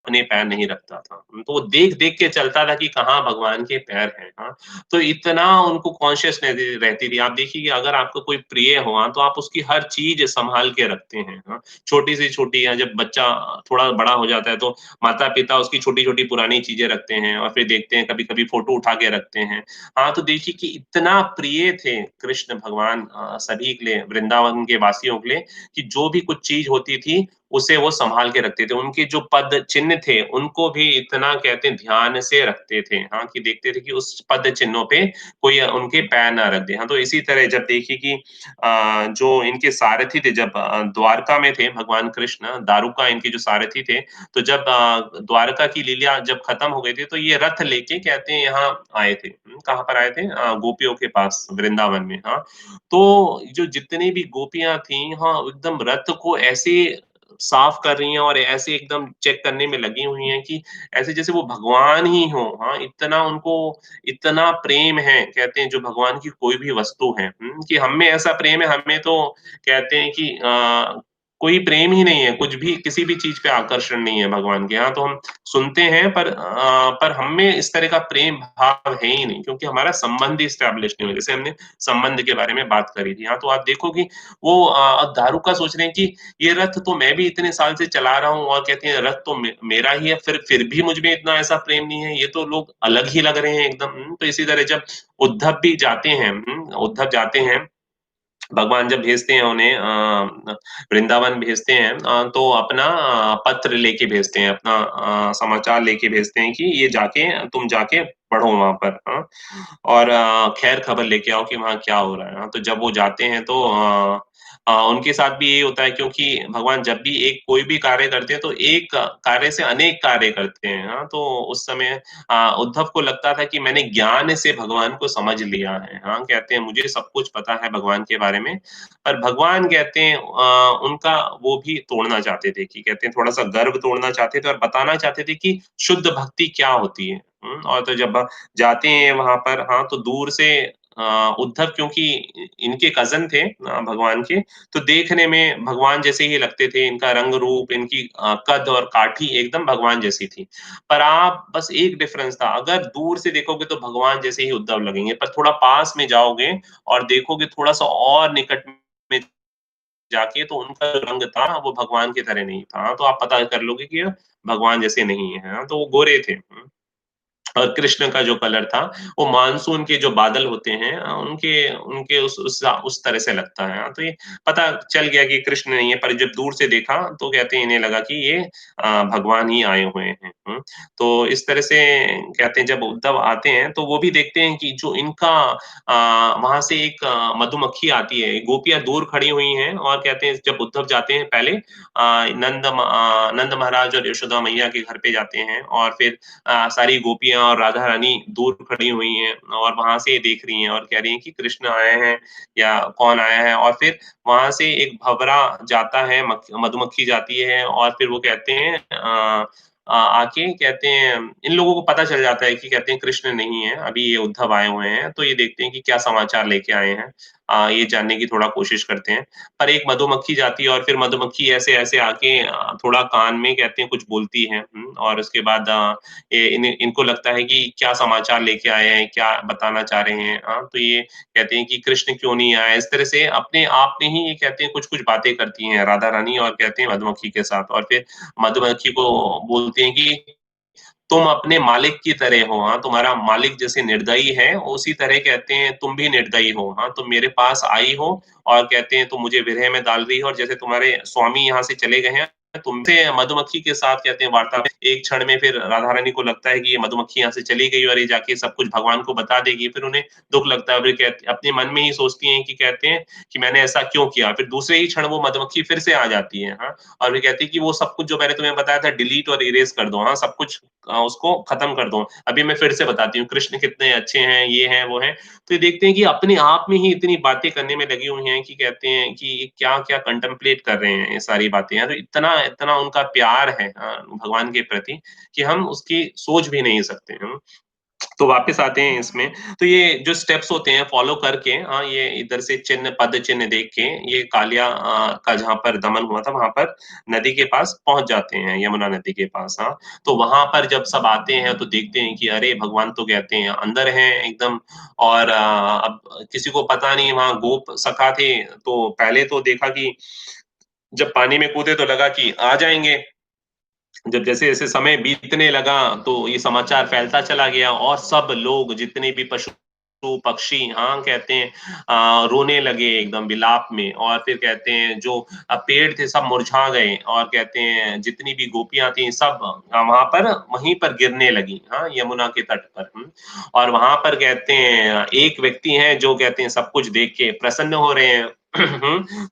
अपने पैर नहीं रखता था। तो वो देख-देख के चलता था कि कहाँ भगवान के पैर हैं, हाँ। तो इतना उनको कॉन्शियसनेस रहती थी। आप देखिए कि अगर आपको कोई प्रिय हो तो आप उसकी हर चीज़ सँभाल के रखते हैं, हाँ। छोटी से छोटी या जब बच्चा थोड़ा बड़ा हो जाता है तो माता-पिता उसकी छोटी-छोटी पुरानी चीज़ें रखते हैं और फिर देखते हैं कभी-कभी फ़ोटो उठा के रखते हैं। हाँ, तो देखिए कि इतना प्रिय थे कृष्ण भगवान सभी के लिए, वृंदावन के वासियों के लिए कि जो भी कुछ चीज़ होती थी उसे वो सँभाल के रखते थे। उनके जो पद चिन्ह थे, उनको भी इतना कहते हैं ध्यान से रखते थे, हाँ, कि देखते थे कि उस पद चिन्हों पे कोई उनके पैर ना रख दे। हाँ, तो इसी तरह जब देखिए कि जो इनके सारथी थे जब द्वारका में थे भगवान कृष्ण, दारुका इनके जो सारथी थे, तो जब द्वारका की लीला जब खत्म हो गई थी, तो ये रथ लेके कहते हैं यहाँ आए थे। कहाँ पर आए थे? गोपियों के पास वृंदावन में, हाँ। तो जो जितनी भी गोपियाँ थीं, हाँ, एकदम रथ को ऐसे साफ कर रही हैं और ऐसे एकदम चेक करने में लगी हुई हैं कि ऐसे जैसे वो भगवान ही हों, हाँ, इतना उनको इतना प्रेम है, कहते हैं जो भगवान की कोई भी वस्तु है, कि हम में ऐसा प्रेम है, हमें तो कहते हैं कि कोई प्रेम ही नहीं है, कुछ भी किसी भी चीज़ पे आकर्षण नहीं है भगवान के यहाँ, तो हम सुनते हैं पर हम में इस तरह का प्रेम भाव है ही नहीं क्योंकि हमारा संबंध ही एस्टेब्लिश नहीं हुआ। जैसे हमने संबंध के बारे में बात करी थी, हाँ, तो आप देखो कि वो दारूका सोच रहे हैं कि ये रथ तो मैं भी इतने साल से चला रहा हूँ और कहते हैं रथ तो मेरा ही है, फिर भी मुझ में इतना ऐसा प्रेम नहीं है, ये तो लोग अलग ही लग रहे हैं एकदम। तो इसी तरह जब उद्धव भी जाते हैं, उद्धव जाते हैं भगवान जब भेजते हैं उन्हें वृंदावन भेजते हैं तो अपना पत्र लेके भेजते हैं, अपना समाचार लेके भेजते हैं कि ये जाके तुम जाके पढ़ो वहाँ पर और खैर खबर लेके आओ कि वहाँ क्या हो रहा है। तो जब वो जाते हैं तो उनके साथ भी यही होता है क्योंकि भगवान जब भी एक कोई भी कार्य करते हैं तो एक कार्य से अनेक कार्य करते हैं। तो उस समय उद्धव को लगता था कि मैंने ज्ञान से भगवान को समझ लिया है। हाँ, कहते हैं मुझे सब कुछ पता है भगवान के बारे में। पर भगवान कहते हैं उनका वो भी तोड़ना चाहते थे कि कहते हैं थोड़ा-सा गर्व तोड़ना चाहते थे और बताना चाहते थे कि शुद्ध भक्ति क्या होती है। और तो जब जाते हैं वहाँ पर हाँ, तो दूर से उद्धव क्योंकि इनके कज़न थे भगवान के, तो देखने में भगवान जैसे ही लगते थे। इनका रंग-रूप, इनकी कद और काठी एकदम भगवान जैसी थी। पर आप बस एक डिफरेंस था, अगर दूर से देखोगे तो भगवान जैसे ही उद्धव लगेंगे, पर थोड़ा पास में जाओगे और देखोगे थोड़ा-सा और निकट में जाके तो उनका जो रंग था वो भगवान की तरह नहीं था। तो आप पता कर लोगे कि ये भगवान जैसे नहीं है। तो वो गोरे थे। और कृष्ण का जो कलर था, वो मानसून के जो बादल होते हैं उनके उनके उस तरह से लगता है। तो ये पता चल गया कि कृष्ण नहीं है, पर जब दूर से देखा तो कहते हैं इन्हें लगा कि ये भगवान ही आए हुए हैं। तो इस तरह से कहते हैं जब उद्धव आते हैं, तो वो भी देखते हैं कि जो इनका वहाँ से एक मधुमक्खी आती है, गोपियाँ दूर खड़ी हुई हैं और कहते हैं जब उद्धव जाते हैं पहले नंद महाराज और यशोदा मैया के घर पे जाते हैं और फिर सारी गोपियाँ और राधा रानी दूर खड़ी हुई हैं और वहाँ से देख रही हैं और कह रही हैं कि कृष्ण आए हैं या कौन आया है और फिर वहाँ से एक भँवरा जाता है, मधुमक्खी जाती है और फिर वो कहते हैं आके कहते हैं इन लोगों को पता चल जाता है कि कहते हैं कृष्ण नहीं है, अभी ये उद्धव आए हुए हैं, तो ये देखते हैं कि क्या समाचार लेके आए हैं। ये जानने की थोड़ा कोशिश करते हैं। पर एक मधुमक्खी जाती है और फिर मधुमक्खी ऐसे-ऐसे आके थोड़ा कान में कहते हैं कुछ बोलती है और उसके बाद ये इनको लगता है कि क्या समाचार लेके आए हैं, क्या बताना चाह रहे हैं। तो ये कहते हैं कि कृष्ण क्यों नहीं आए? इस तरह से अपने आप में ही ये कहते हैं कुछ-कुछ बातें करती हैं राधा रानी और कहते हैं मधुमक्खी के साथ और फिर मधुमक्खी को बोलती हैं कि तुम अपने मालिक की तरह हो, तुम्हारा मालिक जैसे निर्दयी है, उसी तरह कहते हैं तुम भी निर्दयी हो, तुम मेरे पास आई हो और कहते हैं तुम मुझे विरह में डाल रही हो और जैसे तुम्हारे स्वामी यहाँ से चले गए हैं, तुमसे मधुमक्खी के साथ कहते हैं वार्ता में एक क्षण में फिर राधा रानी को लगता है कि ये मधुमक्खी यहाँ से चली गई और ये जाके सब कुछ भगवान को बता देगी, फिर उन्हें दुःख लगता है, फिर कहते अपने मन में ही सोचती हैं कि कहते हैं कि मैंने ऐसा क्यों किया? फिर दूसरे ही क्षण वो मधुमक्खी फिर से आ जाती है, और वो कहती है कि वो सब कुछ जो मैंने तुम्हें बताया था डिलीट और इरेज़ कर दो, सब कुछ उसको खत्म कर दो। अभी मैं फिर से बताती हूँ, कृष्ण कितने अच्छे हैं, ये हैं, वो हैं। तो ये देखते हैं कि अपने आप में ही इतनी बातें करने में लगी हुई हैं कि कहते हैं कि ये क्या-क्या कंटेम्पलेट कर रहे हैं ये सारी बातें। तो इतना इतना उनका प्यार है भगवान के प्रति कि हम उसकी सोच भी नहीं सकते। तो वापस आते हैं इसमें, तो ये जो स्टेप्स होते हैं फॉलो करके ये इधर से चिन्ह पद चिन्ह देख के ये कालिया का जहाँ पर दमन हुआ था वहाँ पर नदी के पास पहुँच जाते हैं, यमुना नदी के पास तो वहाँ पर जब सब आते हैं तो देखते हैं कि अरे भगवान तो कहते हैं अंदर हैं एकदम और अब किसी को पता नहीं वहाँ गोप सखा थे, तो पहले तो देखा कि जब पानी में कूदे तो लगा कि आ जाएँगे, जब जैसे-जैसे समय बीतने लगा, तो ये समाचार फैलता चला गया और सब लोग जितने भी पशु पक्षी कहते हैं रोने लगे एकदम विलाप में और फिर कहते हैं जो पेड़ थे सब मुरझा गए और कहते हैं जितनी भी गोपियाँ थी सब वहाँ पर वहीं पर गिरने लगी, यमुना के तट पर। और वहाँ पर कहते हैं एक व्यक्ति हैं जो कहते हैं सब कुछ देख के प्रसन्न हो रहे हैं।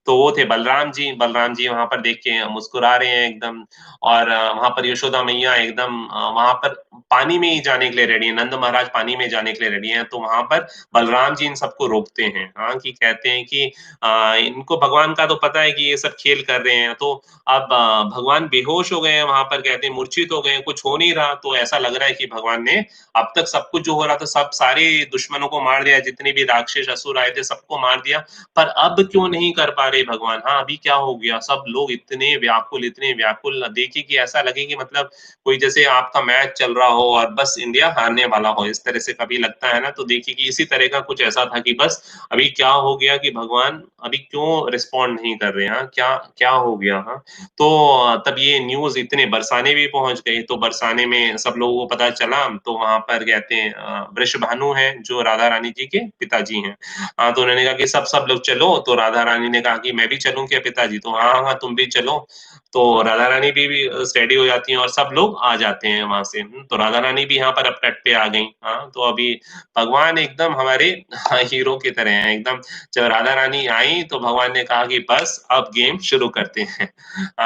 तो वो थे बलराम जी वहाँ पर देख के मुस्कुरा रहे हैं एकदम और वहाँ पर यशोदा मैया एकदम वहाँ पर पानी में ही जाने के लिए रेडी हैं, नंद महाराज पानी में जाने के लिए रेडी हैं, तो वहाँ पर बलराम जी इन सबको रोकते हैं, कि कहते हैं कि इनको भगवान का तो पता है कि ये सब खेल कर रहे हैं, तो अब भगवान बेहोश हो गए हैं वहाँ पर कहते हैं मूर्छित हो गए हैं, कुछ हो नहीं रहा, तो ऐसा लग रहा है कि भगवान ने अब तक सब कुछ जो हो रहा था सब सारे दुश्मनों को मार दिया, जितने भी राक्षस असुर आए थे सबको मार दिया, पर अब क्यों नहीं कर पा रहे भगवान? अभी क्या हो गया? सब लोग इतने व्याकुल देखिए कि ऐसा लगे कि मतलब कोई जैसे आपका मैच चल रहा हो और बस इंडिया हारने वाला हो, इस तरह से कभी लगता है ना, तो देखिए कि इसी तरह का कुछ ऐसा था कि बस अभी क्या हो गया कि भगवान अभी क्यों रिस्पॉन्ड नहीं कर रहे हैं? क्या क्या हो गया? तो तब ये न्यूज़ इतने बरसाने भी पहुँच गई, तो बरसाने में सब लोगों को पता चला, तो वहाँ पर कहते हैं वृषभानु हैं, जो राधा रानी जी के पिताजी हैं। तो उन्होंने कहा कि सब सब लोग चलो, तो राधा रानी ने कहा कि मैं भी चलूँ क्या पिताजी? तो हाँ, हाँ, तुम भी चलो। तो राधा रानी भी रेडी हो जाती हैं और सब लोग आ जाते हैं वहाँ से। तो राधा रानी भी यहाँ पर अब तट पे आ गईं। तो अभी भगवान एकदम हमारे हीरो की तरह हैं एकदम। जब राधा रानी आईं तो भगवान ने कहा कि बस अब गेम शुरू करते हैं।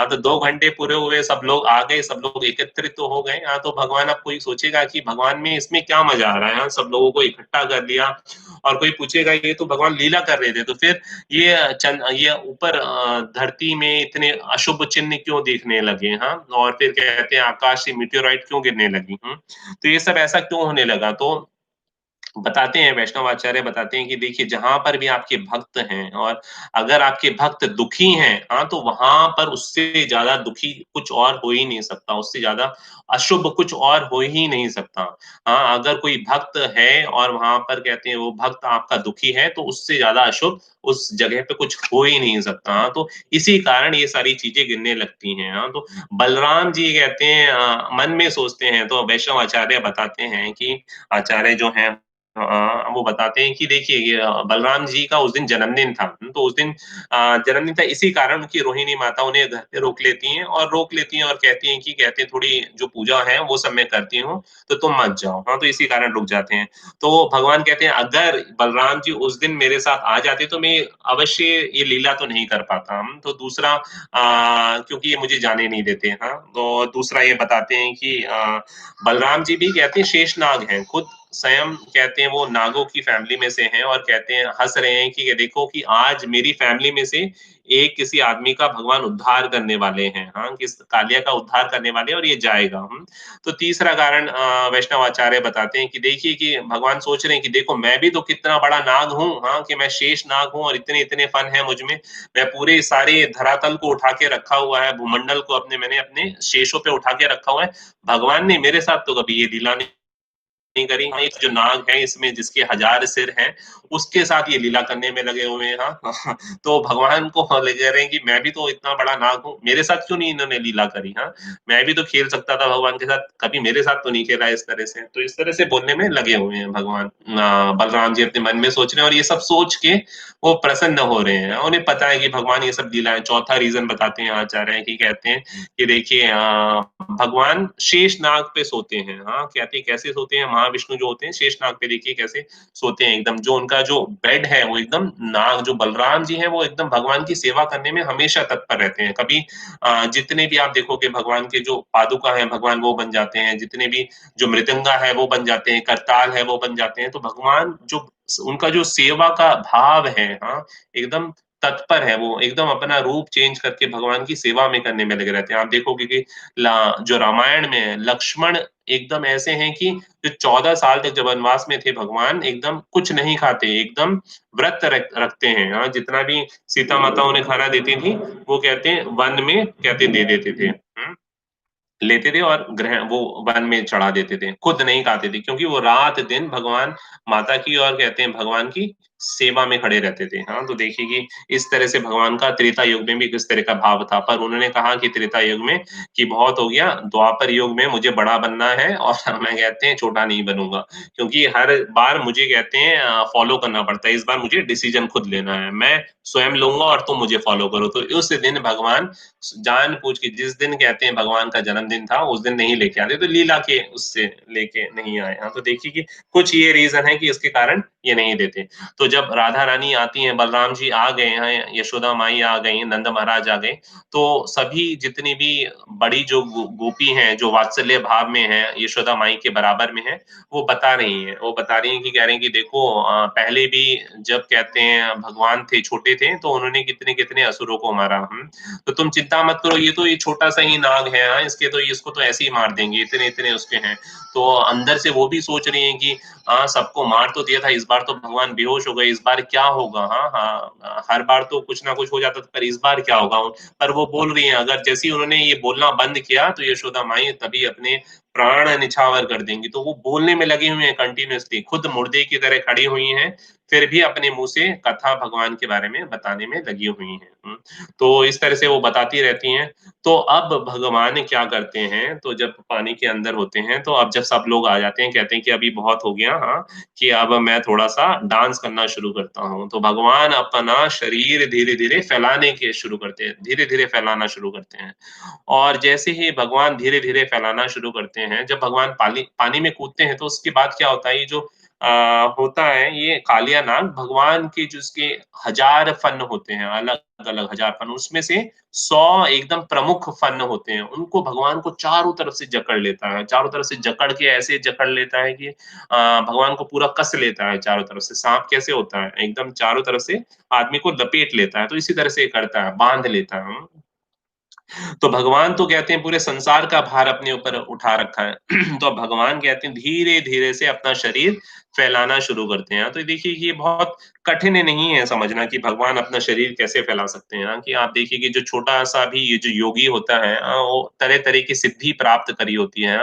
तो 2 घंटे पूरे हुए, सब लोग आ गए, सब लोग एकत्रित तो हो गए। तो भगवान अब कोई सोचेगा कि भगवान में इसमें क्या मज़ा आ रहा है? सब लोगों को इकट्ठा कर लिया और कोई पूछेगा ये तो भगवान लीला कर रहे थे, तो फिर ये ऊपर धरती में इतने अशुभ चिन्ह क्यों दिखने लगे? और फिर कहते हैं आकाश से मेटेओराइट क्यों गिरने लगी? तो ये सब ऐसा क्यों होने लगा? तो बताते हैं वैष्णव आचार्य बताते हैं कि देखिए जहाँ पर भी आपके भक्त हैं और अगर आपके भक्त दुखी हैं, तो वहाँ पर उससे ज़्यादा दुखी कुछ और हो ही नहीं सकता, उससे ज़्यादा अशुभ कुछ और हो ही नहीं सकता। अगर कोई भक्त है और वहाँ पर कहते हैं वो भक्त आपका दुखी है, तो उससे ज़्यादा अशुभ उस जगह पे कुछ हो ही नहीं सकता। तो इसी कारण ये सारी चीज़ें गिरने लगती हैं। तो बलराम जी कहते हैं मन में सोचते हैं, तो वैष्णव आचार्य बताते हैं कि आचार्य जो हैं वो बताते हैं कि देखिए ये बलराम जी का उस दिन जन्मदिन था। तो उस दिन जन्मदिन था इसी कारण उनकी रोहिणी माता उन्हें घर पे रोक लेती हैं और कहती हैं कि कहते हैं थोड़ी जो पूजा है वो सब मैं करती हूँ, तो तुम मत जाओ। तो इसी कारण रुक जाते हैं। तो भगवान कहते हैं अगर बलराम जी उस दिन मेरे साथ आ जाते तो मैं अवश्य ये लीला तो नहीं कर पाता। तो दूसरा क्योंकि ये मुझे जाने नहीं देते। तो दूसरा ये बताते हैं कि बलराम जी भी कहते हैं शेषनाग हैं खुद स्वयं कहते हैं वो नागों की फैमिली में से हैं और कहते हैं हँस रहे हैं कि ये देखो कि आज मेरी फैमिली में से एक किसी आदमी का भगवान उद्धार करने वाले हैं, हाँ, किस कालिया का उद्धार करने वाले हैं और ये जाएगा। तो तीसरा कारण वैष्णव आचार्य बताते हैं कि देखिए कि भगवान सोच रहे हैं कि देखो मैं भी तो कितना बड़ा नाग हूँ, हाँ, कि मैं शेष नाग हूँ और इतने-इतने फन है मुझ में। मैं पूरे सारे धरातल को उठा के रखा हुआ है, भूमंडल को मैंने अपने शेषों पे उठा के रखा हुआ है। भगवान ने मेरे साथ तो कभी ये लीला नहीं करी। हाँ, एक जो नाग है इसमें जिसके 1000 सिर हैं, उसके साथ ये लीला करने में लगे हुए हैं, हाँ। तो भगवान को कह रहे हैं कि मैं भी तो इतना बड़ा नाग हूँ, मेरे साथ क्यों नहीं इन्होंने लीला करी, हाँ? मैं भी तो खेल सकता था भगवान के साथ, कभी मेरे साथ तो नहीं खेला इस तरह से। तो इस तरह से बोलने में लगे हुए हैं भगवान। बलराम जी अपने मन में सोच रहे हैं और ये सब सोच के वो प्रसन्न हो रहे हैं। उन्हें पता है कि भगवान ये सब लीलाएँ चौथा रीज़न बताते हैं आचार्य कि कहते हैं कि देखिए भगवान शेषनाग पे सोते हैं, हाँ, कहते हैं कैसे सोते हैं महाविष्णु जो होते हैं शेषनाग पे देखिए कैसे सोते हैं एकदम जो उनका जो बेड है वो एकदम नाग जो बलराम जी हैं वो एकदम भगवान की सेवा करने में हमेशा तत्पर रहते हैं। कभी जितने भी आप देखोगे भगवान के जो पादुका हैं भगवान वो बन जाते हैं, जितने भी जो मृदंगा है वो बन जाते हैं, करताल है वो बन जाते हैं। तो भगवान जो उनका जो सेवा का भाव है, हाँ, एकदम तत्पर है वो, एकदम अपना रूप चेंज करके भगवान की सेवा में करने में लगे रहते हैं। आप देखोगे कि ला जो रामायण में है, लक्ष्मण एकदम ऐसे हैं कि जो 14 साल तक जब वनवास में थे भगवान, एकदम कुछ नहीं खाते, एकदम व्रत रखते हैं। हाँ, जितना भी सीता माता उन्हें खाना देती थी, वो कहते हैं वन में कहते दे देते थे। लेते थे और वो वन में चढ़ा देते थे। खुद नहीं खाते थे क्योंकि वो रात-दिन भगवान माता की और कहते हैं भगवान की सेवा में खड़े रहते थे। हाँ, तो देखिए कि इस तरह से भगवान का त्रेता युग में भी किस तरह का भाव था। पर उन्होंने कहा कि त्रेता युग में कि बहुत हो गया, द्वापर युग में मुझे बड़ा बनना है और मैं कहते हैं छोटा नहीं बनूँगा। क्योंकि हर बार मुझे कहते हैं फ़ॉलो करना पड़ता है। इस बार मुझे डिसीज़न खुद लेना है। मैं स्वयं लूँगा और तुम मुझे फ़ॉलो करो। तो उस दिन भगवान जानबूझ के जिस दिन कहते हैं भगवान का जन्मदिन था, उस दिन नहीं लेके आते, तो लीला के उससे लेके नहीं आए। हाँ, तो देखिए कि कुछ ये रीज़न है कि इसके कारण ये नहीं देते। तो जब राधा रानी आती हैं, बलराम जी आ गए हैं, यशोदा माई आ गई हैं, नंद महाराज आ गए, तो सभी जितनी भी बड़ी जो गोपी हैं, जो वात्सल्य भाव में हैं, यशोदा माई के बराबर में हैं, वो बता रही हैं। वो बता रही हैं कि कह रही हैं कि देखो पहले भी जब कहते हैं भगवान थे, छोटे थे, तो उन्होंने कितने-कितने असुरों को मारा। तो तुम चिंता मत करो, ये छोटा-सा ही नाग है, हाँ, इसको तो ऐसे ही मार देंगे, इतने-इतने उसके हैं। तो अंदर से वो भी सोच रही हैं कि सबको मार तो दिया था, इस बार तो भगवान बेहोश हो गए, इस बार क्या होगा? हाँ, हाँ, हर बार तो कुछ ना कुछ हो जाता था, पर इस बार क्या होगा? पर वो बोल रही हैं, अगर जैसे ही उन्होंने ये बोलना बंद किया, तो यशोदा माई तभी अपने प्राण निछावर कर देंगी। तो वो बोलने में लगी हुई हैं कंटीन्यूअसली, खुद मुर्दे की तरह खड़ी हुई हैं, फिर भी अपने मुँह से कथा भगवान के बारे में बताने में लगी हुई हैं। तो इस तरह से वो बताती रहती हैं। तो अब भगवान क्या करते हैं, तो जब पानी के अंदर होते हैं, तो अब जब सब लोग आ जाते हैं, कहते हैं कि अभी बहुत हो गया हाँ, कि अब मैं थोड़ा-सा डांस करना शुरू करता हूँ। तो भगवान अपना शरीर धीरे-धीरे फैलाने के शुरू करते हैं, धीरे-धीरे फैलाना शुरू करते हैं। और जैसे ही भगवान धीरे-धीरे फैलाना शुरू करते हैं, जब भगवान पानी पानी में कूदते हैं, तो उसके बाद क्या होता है, ये जो होता है, ये कालिया नाग भगवान के जो उसके 1000 फन होते हैं, अलग-अलग 1000 फन, उसमें से 100 एकदम प्रमुख फन होते हैं, उनको भगवान को चारों तरफ से जकड़ लेता है। चारों तरफ से जकड़ के ऐसे जकड़ लेता है कि भगवान को पूरा कस लेता है चारों तरफ से। साँप कैसे होता है, एकदम चारों तरफ से आदमी को लपेट लेता है, तो इसी तरह से ये करता है, बाँध लेता है। तो भगवान तो कहते हैं पूरे संसार का भार अपने ऊपर उठा रखा है। तो अब भगवान कहते हैं धीरे-धीरे से अपना शरीर फैलाना शुरू करते हैं। तो देखिए ये बहुत कठिन नहीं है समझना कि भगवान अपना शरीर कैसे फैला सकते हैं। कि आप देखिए कि जो छोटा-सा भी ये जो योगी होता है वो तरह-तरह की सिद्धि प्राप्त करी होती है।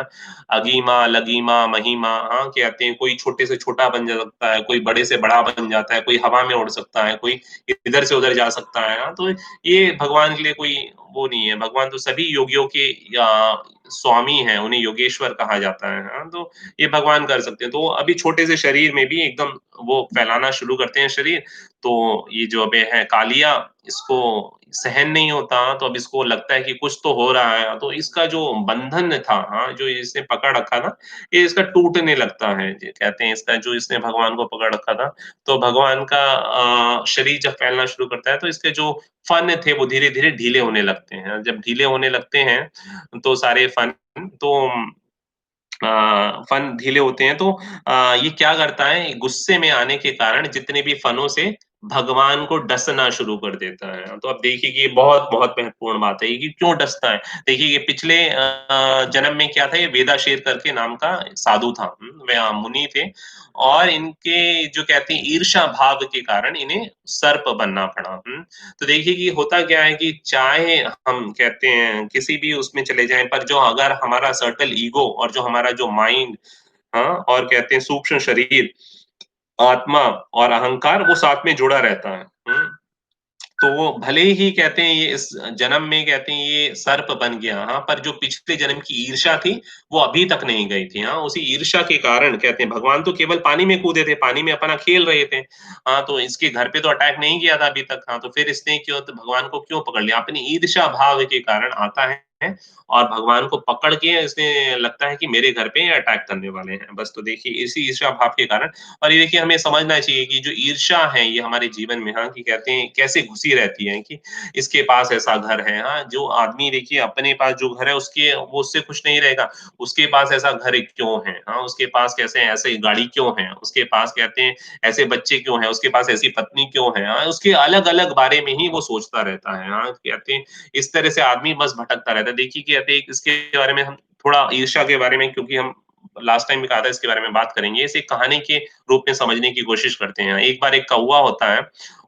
अगीमा, लगीमा, महिमा कहते हैं कोई छोटे से छोटा बन जा सकता है, कोई बड़े से बड़ा बन जाता है, कोई हवा में उड़ सकता है, कोई इधर से उधर जा सकता है। तो ये भगवान के लिए कोई वो नहीं है, भगवान तो सभी योगियों के या स्वामी हैं, उन्हें योगेश्वर कहा जाता है, हाँ? तो ये भगवान कर सकते हैं। तो अभी छोटे से शरीर में भी एकदम वो फैलाना शुरू करते हैं शरीर, तो ये जो अभी है कालिया, इसको सहन नहीं होता, तो अब इसको लगता है कि कुछ तो हो रहा है, तो इसका जो बंधन था, हाँ, जो इसने पकड़ रखा था, ये इसका टूटने लगता है। जी, कहते हैं इसका जो इसने भगवान को पकड़ रखा था, तो भगवान का शरीर जब फैलना शुरू करता है, तो इसके जो फन थे वो धीरे-धीरे ढीले होने लगते हैं। जब ढीले होने लगते हैं, तो सारे फन तो फन ढीले होते हैं तो ये क्या करता है गुस्से में आने के कारण जितने भी फनों से भगवान को डसना शुरू कर देता है। तो अब देखिए कि ये बहुत-बहुत महत्वपूर्ण बात है ये कि क्यों डसता है? देखिए ये पिछले जन्म में क्या था ये वेदाशेर करके नाम का साधु था। वे मुनि थे और इनके जो कहते हैं ईर्ष्या भाव के कारण इन्हें सर्प बनना पड़ा। तो देखिए कि होता क्या है कि चाहे हम कहते हैं किसी भी उसमें चले जाएँ पर जो अगर हमारा सर्टल ईगो और जो हमारा जो माइंड हाँ, और कहते हैं सूक्ष्म शरीर, आत्मा और अहंकार वो साथ में जुड़ा रहता है। हुँ? तो वो भले ही कहते हैं ये इस जन्म में कहते हैं ये सर्प बन गया, हाँ, पर जो पिछले जन्म की ईर्ष्या थी, वो अभी तक नहीं गई थी, हाँ, उसी ईर्ष्या के कारण कहते हैं भगवान तो केवल पानी में कूदे थे, पानी में अपना खेल रहे थे। हाँ, तो इसके घर पे तो अटैक नहीं किया था अभी तक, हाँ, तो फिर इसने क्यों तो भगवान को क्यों पकड़ लिया? अपनी ईर्ष्या भाव के कारण आता है और भगवान को पकड़ के इसने लगता है कि मेरे घर पे ये अटैक करने वाले हैं। बस तो देखिए इसी ईर्ष्या भाव के कारण और ये देखिए हमें समझना चाहिए कि जो ईर्ष्या है ये हमारे जीवन में हाँ, कि कहते हैं कैसे घुसी रहती है कि इसके पास ऐसा घर है, हाँ, जो आदमी देखिए अपने पास जो घर है उसके वो उससे खुश नहीं रहेगा, उसके पास ऐसा घर क्यों है? हाँ, उसके पास कैसे ऐसे गाड़ी क्यों है? उसके पास कहते हैं ऐसे बच्चे क्यों हैं? उसके पास ऐसी पत्नी क्यों है? हाँ, उसके अलग-अलग बारे में ही वो सोचता रहता है, हाँ, कहते हैं इस तरह से आदमी बस भटकता रहता है। देखिए कहते हैं इसके बारे में हम थोड़ा ईर्ष्या के बारे में क्योंकि हम लास्ट टाइम भी कहा था इसके बारे में बात करेंगे। इसे कहानी के रूप में समझने की कोशिश करते हैं। एक बार एक कौवा होता है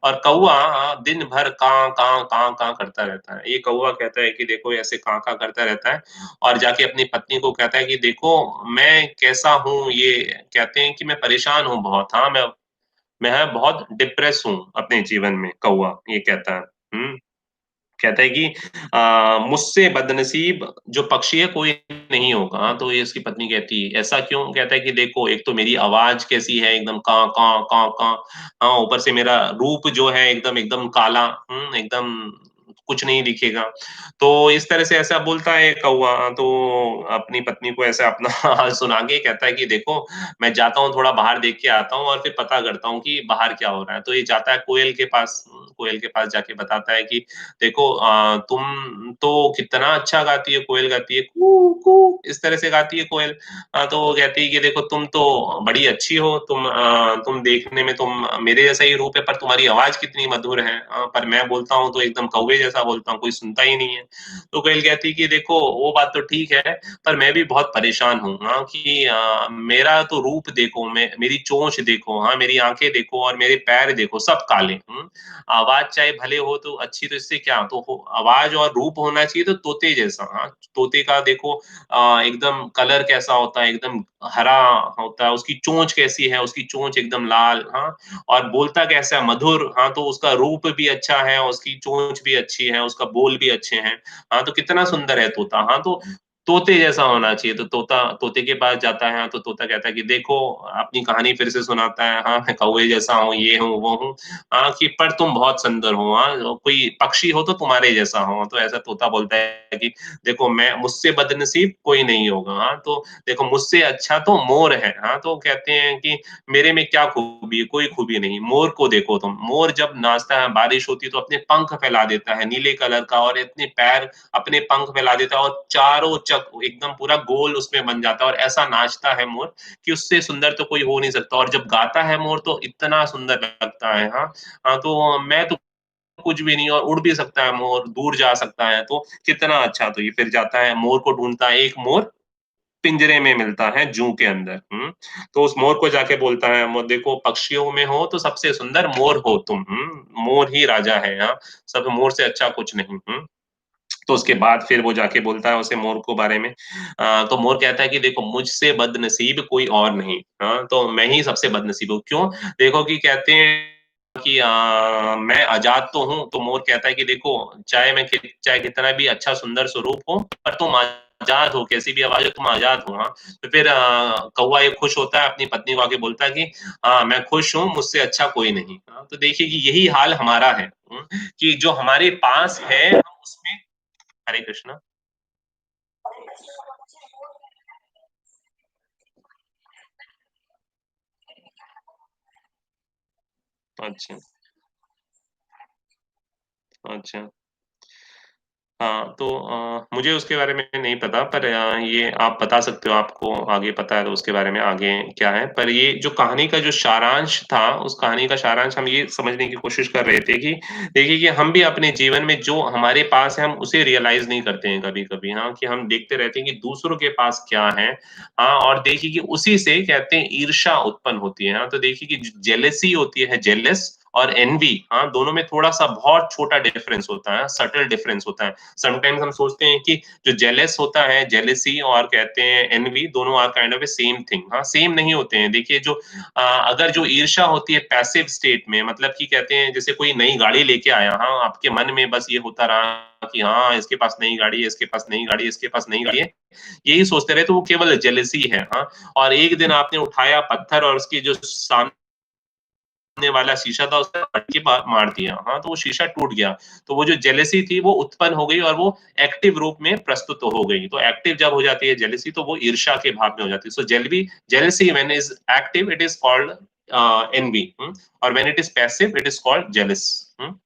और कौवा दिन भर कां, कां, कां, कां करता रहता है। ये कौवा कहता है कि देखो ऐसे कां, कां करता रहता है और जाके अपनी पत्नी को कहता है कि देखो मैं कैसा हूँ ये कहते हैं कि मैं परेशान हूँ बहुत। हाँ, मैं बहुत डिप्रेस हूँ अपने जीवन में, कौवा ये कहता है। हुँ। कहता है कि मुझसे बदनसीब जो पक्षी है कोई नहीं होगा। हाँ, तो ये उसकी पत्नी कहती है, "ऐसा क्यों?" कहता है कि देखो एक तो मेरी आवाज़ कैसी है एकदम काँ, काँ, काँ, काँ। हाँ, ऊपर से मेरा रूप जो है एकदम एकदम काला एकदम कुछ नहीं दिखेगा। तो इस तरह से ऐसा बोलता है कौवा तो अपनी पत्नी को ऐसा अपना हाल सुना के कहता है कि देखो मैं जाता हूँ थोड़ा बाहर देख के आता हूँ और फिर पता करता हूँ कि बाहर क्या हो रहा है। तो ये जाता है कोयल के पास, कोयल के पास जाके बताता है कि देखो तुम तो कितना अच्छा गाती है, कोयल गाती है, कू कू इस तरह से गाती है कोयल। तो वो कहती है कि देखो तुम तो बड़ी अच्छी हो, तुम देखने में तुम मेरे जैसा ही रूप है पर तुम्हारी आवाज़ कितनी मधुर है। पर मैं बोलता हूँ तो एकदम कौवे जैसा बोलता हूँ, कोई सुनता ही नहीं है। तो कोयल कहती है कि देखो वो बात तो ठीक है, पर मैं भी बहुत परेशान हूँ कि मेरा तो रूप देखो, मेरी चोंच देखो, हाँ, मेरी आँखें देखो और मेरे पैर देखो, सब काले। आवाज़ चाहे भले हो तो अच्छी तो इससे क्या तो हो आवाज़ और रूप होना चाहिए तो तोते जैसा हाँ, तोते का देखो एकदम कलर कैसा होता है, एकदम हरा होता है, उसकी चोंच कैसी है, उसकी चोंच एकदम लाल हाँ, और बोलता कैसा है मधुर हाँ, तो उसका रूप भी अच्छा है, उसकी चोंच भी अच्छी है, उसका बोल भी अच्छे हैं। हाँ, तो कितना सुंदर है तोता। हाँ, तो तोते जैसा होना चाहिए, तो तोता तोते के पास जाता है, हाँ, तो तोता कहता है कि देखो अपनी कहानी फिर से सुनाता है, हाँ, मैं कौवे जैसा हूँ, ये हूँ, वो हूँ। कि पर तुम बहुत सुंदर हो कोई पक्षी हो तो तुम्हारे जैसा हो। तो ऐसा तोता बोलता है कि देखो मैं मुझसे बदनसीब कोई नहीं होगा। तो देखो मुझसे अच्छा तो मोर है। तो कहते हैं कि मेरे में क्या खूबी है? कोई खूबी नहीं। मोर को देखो तुम, मोर जब नाचता है, बारिश होती है तो अपने पंख फैला देता है नीले कलर का और इतने पैर अपने पंख फैला देता है और चारों एकदम पूरा गोल उसमें बन जाता है और ऐसा नाचता है मोर कि उससे सुंदर तो कोई हो नहीं सकता और जब गाता है मोर तो इतना सुंदर लगता है। तो मैं तो कुछ भी नहीं और उड़ भी सकता है मोर, दूर जा सकता है, तो कितना अच्छा तो ये फिर जाता है मोर को ढूँढता है, एक मोर पिंजरे में मिलता है जू के अंदर, तो उस मोर को जाके बोलता है मो देखो पक्षियों में हो तो सबसे सुंदर मोर हो तुम, मोर ही राजा है, सब मोर से अच्छा कुछ नहीं, तो उसके बाद फिर वो जाके बोलता है उसे मोर को बारे में तो मोर कहता है कि देखो मुझसे बदनसीब कोई और नहीं, तो मैं ही सबसे बदनसीब हूँ, क्यों? देखो कि कहते हैं कि मैं आज़ाद तो हूँ, तो मोर कहता है कि देखो चाहे कितना भी अच्छा सुंदर स्वरूप हो, पर तुम आज़ाद हो, कैसी भी आवाज़ हो तुम आज़ाद हो, हाँ। तो फिर कौवा ये खुश होता है, अपनी पत्नी को आके बोलता है कि मैं खुश हूँ, मुझसे अच्छा कोई नहीं। तो देखिए कि यही हाल हमारा है, कि जो हमारे पास है हम उसमें हरे कृष्णा। अच्छा, अच्छा। हाँ, तो मुझे उसके बारे में नहीं पता पर ये आप बता सकते हो, आपको आगे पता है तो उसके बारे में आगे क्या है। पर ये जो कहानी का जो सारांश था, उस कहानी का सारांश हम ये समझने की कोशिश कर रहे थे कि देखिए कि हम भी अपने जीवन में जो हमारे पास है, हम उसे रियलाइज़ नहीं करते हैं कभी-कभी, हाँ, कि हम देखते रहते हैं कि दूसरों के पास क्या है। हाँ, और देखिए कि उसी से कहते हैं ईर्ष्या उत्पन्न होती है। हाँ, तो देखिए कि जेलसी होती है, जेलस और एन्वी, हाँ, दोनों में थोड़ा-सा बहुत छोटा डिफरेंस होता है, सटल डिफरेंस होता है। समटाइम्स हम सोचते हैं कि जो जेलस होता है, जेलसी और कहते हैं एनवी, दोनों are kind of a same thing. हाँ, सेम नहीं होते हैं। देखिए जो अगर जो ईर्ष्या होती है पैसिव स्टेट में, मतलब कि कहते हैं जैसे कोई नई गाड़ी लेके आया, हाँ, आपके मन में बस ये होता रहा कि हाँ, इसके पास नई गाड़ी है, इसके पास नई गाड़ी है, इसके पास नई गाड़ी है। यही सोचते रहे तो वो केवल जेलसी है, हाँ। और एक दिन आपने उठाया पत्थर और उसकी जो सामने वाला शीशा था उसने फट के मार दिया, हाँ, तो वो शीशा टूट गया। तो वो जो जेलसी थी वो उत्पन्न हो गई और वो एक्टिव रूप में प्रस्तुत हो गई। तो एक्टिव जब हो जाती है जेलसी तो वो ईर्ष्या के भाव में हो जाती है। So jealousy when is active it is called envy, और when it is passive it is called jealous. हुँ।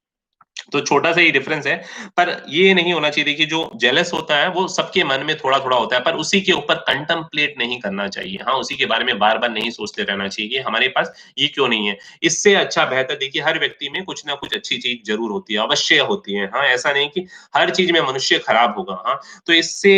तो छोटा-सा ही डिफरेंस है, पर ये नहीं होना चाहिए कि जो जेलस होता है वो सबके मन में थोड़ा-थोड़ा होता है, पर उसी के ऊपर कंटेम्पलेट नहीं करना चाहिए। हाँ, उसी के बारे में बार-बार नहीं सोचते रहना चाहिए कि हमारे पास ये क्यों नहीं है। इससे अच्छा बेहतर देखिए हर व्यक्ति में कुछ ना कुछ अच्छी चीज़ ज़रूर होती है, अवश्य होती है। हाँ, ऐसा नहीं कि हर चीज़ में मनुष्य खराब होगा। हाँ, तो इससे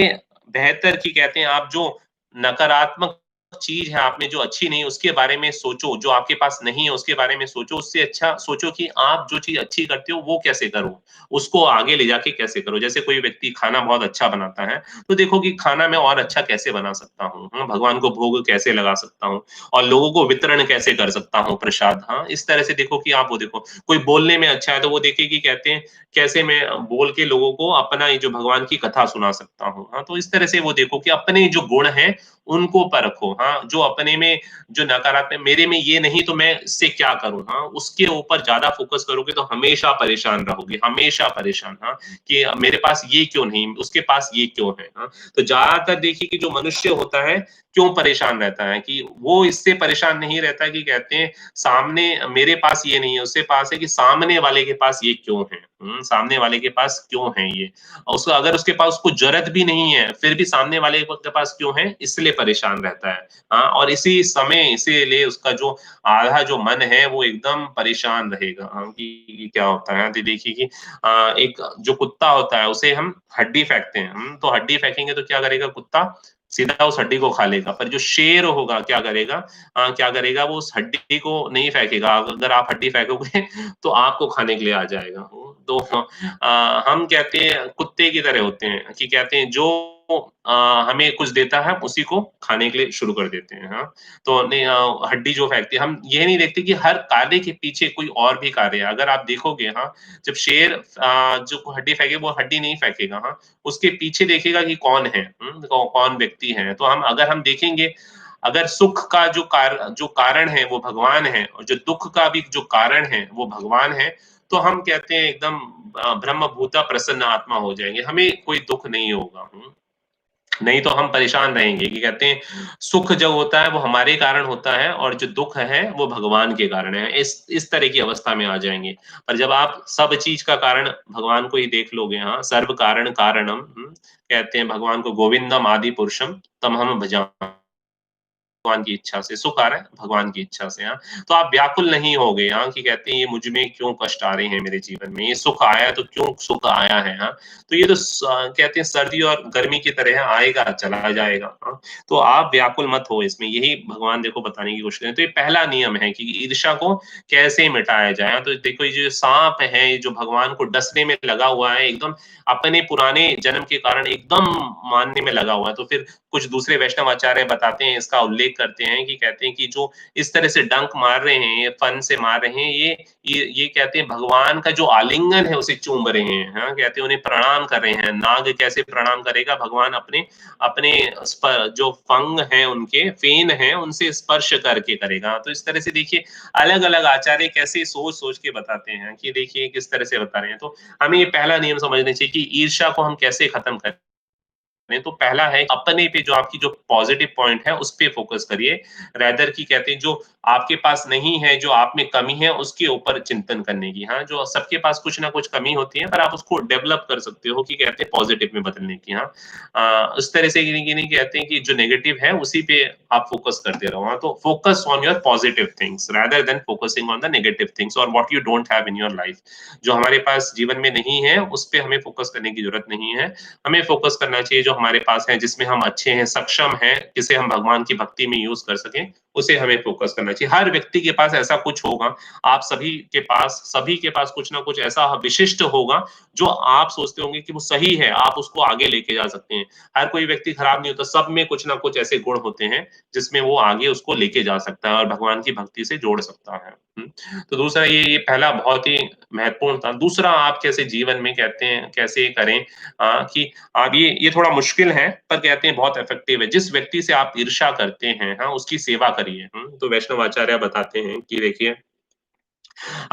बेहतर कि कहते हैं आप जो नकारात्मक चीज़ है आप में जो अच्छी नहीं है उसके बारे में सोचो, जो आपके पास नहीं है उसके बारे में सोचो, उससे अच्छा सोचो कि आप जो चीज़ अच्छी करते हो वो कैसे करो? उसको आगे ले जाके कैसे करो? जैसे कोई व्यक्ति खाना बहुत अच्छा बनाता है, तो देखो कि खाना मैं और अच्छा कैसे बना सकता हूँ? भगवान को भोग कैसे लगा सकता हूँ? और लोगों को वितरण कैसे कर सकता हूँ प्रसाद? हाँ, इस तरह से देखो कि आप वो देखो। कोई बोलने में अच्छा है तो वो देखिए कि कहते हैं कैसे मैं बोल के लोगों को अपना ये जो भगवान की कथा सुना सकता हूँ। हाँ, तो इस तरह से वो देखो कि अपने जो गुण हैं उनको परखो, हाँ, जो अपने में जो नकारात्मक मेरे में ये नहीं तो मैं इससे क्या करूँ? हाँ, उसके ऊपर ज़्यादा फ़ोकस करोगे तो हमेशा परेशान रहोगे, हमेशा परेशान, हाँ, कि मेरे पास ये क्यों नहीं, उसके पास ये क्यों है, हाँ। तो ज़्यादातर देखिए कि जो मनुष्य होता है, क्यों परेशान रहता है कि वो इससे परेशान नहीं रहता कि कहते हैं सामने मेरे पास ये नहीं है, उसके पास है कि सामने वाले के पास ये क्यों है? सामने वाले के पास क्यों है ये? और उसको अगर उसके पास उसको ज़रूरत भी नहीं है, फिर भी सामने वाले के पास क्यों है, इसलिए परेशान रहता है। हाँ, और इसी समय इसीलिए उसका जो आधा जो मन है, वो एकदम परेशान रहेगा, हाँ, कि ये क्या होता है? तो देखिए कि एक जो कुत्ता होता है, उसे हम हड्डी फेंकते हैं, तो हड्डी फेंकेंगे तो क्या करेगा कुत्ता? सीधा उस हड्डी को खा लेगा, पर जो शेर होगा क्या करेगा वो उस हड्डी को नहीं फेंकेगा, अगर आप हड्डी फेंकोगे तो आपको खाने के लिए आ जाएगा। तो हम कहते हैं कुत्ते की तरह होते हैं कि कहते हैं जो अ, हमें कुछ देता है, हम उसी को खाने के लिए शुरू कर देते हैं, हाँ। तो नहीं हड्डी जो फेंकती है, हम ये नहीं देखते कि हर कार्य के पीछे कोई और भी कार्य है। अगर आप देखोगे हाँ, जब शेर जो हड्डी फेंके वो हड्डी नहीं फेंकेगा, हाँ, उसके पीछे देखिएगा कि कौन है, कौन व्यक्ति है। तो हम देखेंगे अगर सुख का जो कारण है वो भगवान है और जो दुःख का भी जो कारण है वो भगवान है, तो हम कहते हैं एकदम ब्रह्म भूता प्रसन्न आत्मा हो जाएँगे, हमें कोई दुःख नहीं होगा। नहीं तो हम परेशान रहेंगे कि कहते हैं सुख जो होता है वो हमारे कारण होता है और जो दुःख है वो भगवान के कारण है। इस तरह की अवस्था में आ जाएँगे। पर जब आप सब चीज़ का कारण भगवान को ही देख लोगे हाँ, सर्व कारण कारणम कहते हैं भगवान को गोविंदम आदि पुरुषम तमहम भजामि। भगवान की इच्छा से, सुख आ रहा है भगवान की इच्छा से, हाँ। तो आप व्याकुल नहीं होगे हाँ, कि कहते हैं ये मुझ में क्यों कष्ट आ रहे हैं मेरे जीवन में, ये सुख आया तो क्यों सुख आया है, हाँ। तो ये तो कहते हैं सर्दी और गर्मी की तरह है, आएगा चला जाएगा, हाँ। तो आप व्याकुल मत हो इसमें, यही भगवान देखो बताने की कोशिश करें। तो ये पहला नियम है कि ईर्ष्या को कैसे मिटाया जाए। हाँ, तो देखो ये जो साँप है, ये जो भगवान को डसने में लगा हुआ है, एकदम अपने पुराने जन्म के कारण एकदम मानने में लगा हुआ है, तो फिर कुछ दूसरे वैष्णव आचार्य बताते हैं, इसका उल्लेख करते हैं कि कहते हैं कि जो इस तरह से डंक मार रहे हैं, ये फन से मार रहे हैं, ये कहते हैं भगवान का जो आलिंगन है उसे चूम रहे हैं, हाँ, कहते हैं उन्हें प्रणाम कर रहे हैं। नाग कैसे प्रणाम करेगा? भगवान अपने अपने जो फंग हैं उनके, फेन हैं, उनसे स्पर्श करके करेगा। तो इस तरह से देखिए अलग-अलग आचार्य कैसे सोच-सोच के बताते हैं कि देखिए किस तरह से बता रहे हैं। तो हमें ये पहला नियम समझना चाहिए कि ईर्ष्या को हम कैसे खत्म करें। तो पहला है अपने पे जो आपकी जो पॉज़िटिव पॉइंट है, उस पे फ़ोकस करिए, रादर कि कहते हैं जो आपके पास नहीं है, जो आप में कमी है, उसके ऊपर चिंतन करने की। हाँ, जो सबके पास कुछ ना कुछ कमी होती है, पर आप उसको डेवलप कर सकते हो कि कहते हैं पॉज़िटिव में बदलने की। हाँ, उस तरह से ये नहीं कहते हैं कि जो नेगेटिव है, उसी पे आप फ़ोकस करते रहो। हाँ, तो focus on your positive things rather than focusing on the negative things और what you don't have in your life. जो हमारे पास जीवन में नहीं है, उस पे हमें फ़ोकस करने की ज़रूरत नहीं है। हमें फ़ोकस करना चाहिए जो हमारे पास है, जिसमें हम अच्छे हैं, सक्षम हैं, जिसे हम भगवान की भक्ति में यूज़ कर सकें, उसे हमें फ़ोकस करना चाहिए। हर व्यक्ति के पास ऐसा कुछ होगा, आप सभी के पास कुछ ना कुछ ऐसा विशिष्ट होगा, जो आप सोचते होंगे कि वो सही है, आप उसको आगे लेके जा सकते हैं। हर कोई व्यक्ति खराब नहीं होता, सब में कुछ ना कुछ ऐसे गुण होते हैं, जिसमें वो आगे उसको लेके जा सकता है और भगवान की भक्ति से जोड़ सकता है। तो दूसरा ये पहला बहुत ही महत्वपूर्ण था। दूसरा आप कैसे जीवन में कहते हैं कैसे करें कि अब ये थोड़ा मुश्किल है, पर कहते हैं बहुत इफ़ेक्टिव है। जिस व्यक्ति से आप ईर्ष्या करते हैं, हाँ, उसकी सेवा करिए। तो वैष्णव आचार्य बताते हैं कि देखिए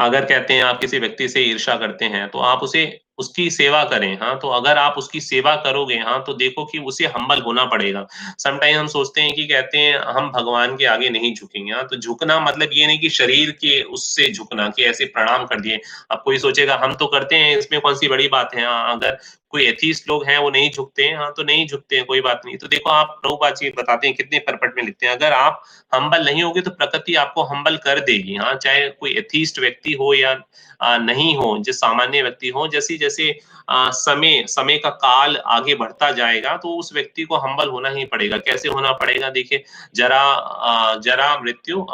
अगर कहते हैं आप किसी व्यक्ति से ईर्ष्या करते हैं, तो आप उसे उसकी सेवा करें, हाँ, तो अगर आप उसकी सेवा करोगे, हाँ, तो देखो कि उसे हम्बल होना पड़ेगा। समटाइम हम सोचते हैं कि कहते हैं हम भगवान के आगे नहीं झुकेंगे, हाँ, तो झुकना मतलब ये नहीं कि शरीर के उससे झुकना कि ऐसे प्रणाम कर दिए। अब कोई सोचेगा हम तो करते हैं, इसमें कौन-सी बड़ी बात है? हाँ, अगर कोई एथिस्ट लोग हैं, वो नहीं झुकते हैं, हाँ, तो नहीं झुकते हैं, कोई बात नहीं। तो देखो आप प्रभुपाद जी बताते हैं कितने परपट में लिखते हैं, अगर आप हम्बल नहीं होगे तो प्रकृति आपको हम्बल कर देगी। हाँ, चाहे कोई एथीस्ट व्यक्ति हो या नहीं हो, जो सामान्य व्यक्ति हो, जैसे-जैसे समय का काल आगे बढ़ता जाएगा, तो उस व्यक्ति को हम्बल होना ही पड़ेगा। कैसे होना पड़ेगा? देखिए, जरा मृत्यु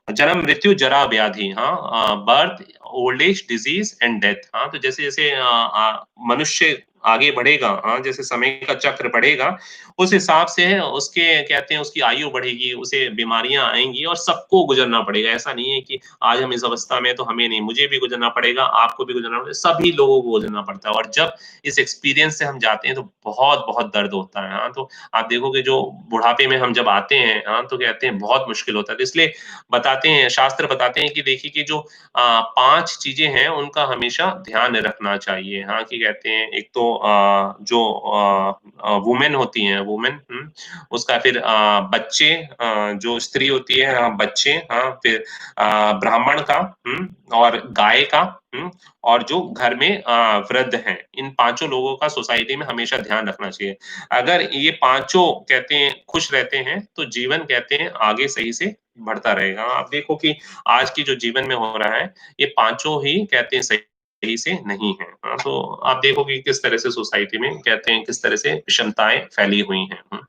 जन्म, मृत्यु, जरा, व्याधि, हाँ, birth, old age, disease and death. हाँ, तो जैसे-जैसे मनुष्य आगे बढ़ेगा, हाँ, जैसे समय का चक्र बढ़ेगा, उस हिसाब से उसके कहते हैं उसकी आयु बढ़ेगी, उसे बीमारियाँ आएँगी और सबको गुज़रना पड़ेगा। ऐसा नहीं है कि आज हम इस अवस्था में हैं तो हमें नहीं, मुझे भी गुज़रना पड़ेगा, आपको भी गुज़रना पड़ेगा, सभी लोगों को गुज़रना पड़ता है और जब इस एक्सपीरियंस से हम जाते हैं तो बहुत-बहुत दर्द होता है। हाँ, तो आप देखोगे जो बुढ़ापे में हम जब आते हैं, हाँ, तो कहते हैं बहुत मुश्किल होता है। तो इसलिए बताते हैं शास्त्र बताते हैं कि देखिए कि जो 5 चीज़ें हैं उनका हमेशा ध्यान रखना चाहिए। हाँ, कि कहते हैं एक तो जो वुमेन होती हैं वुमेन उसका फिर बच्चे जो स्त्री होती है बच्चे हाँ, फिर ब्राह्मण का और गाय का और जो घर में वृद्ध हैं, इन पाँचों लोगों का सोसाइटी में हमेशा ध्यान रखना चाहिए। अगर ये पाँचों कहते हैं खुश रहते हैं, तो जीवन कहते हैं आगे सही से बढ़ता रहेगा। आप देखो कि आज की जो जीवन में हो रहा है, ये पाँचों ही कहते हैं सही से नहीं है। तो आप देखोगे किस तरह से सोसाइटी में कहते हैं किस तरह से विषमताएँ फैली हुई हैं।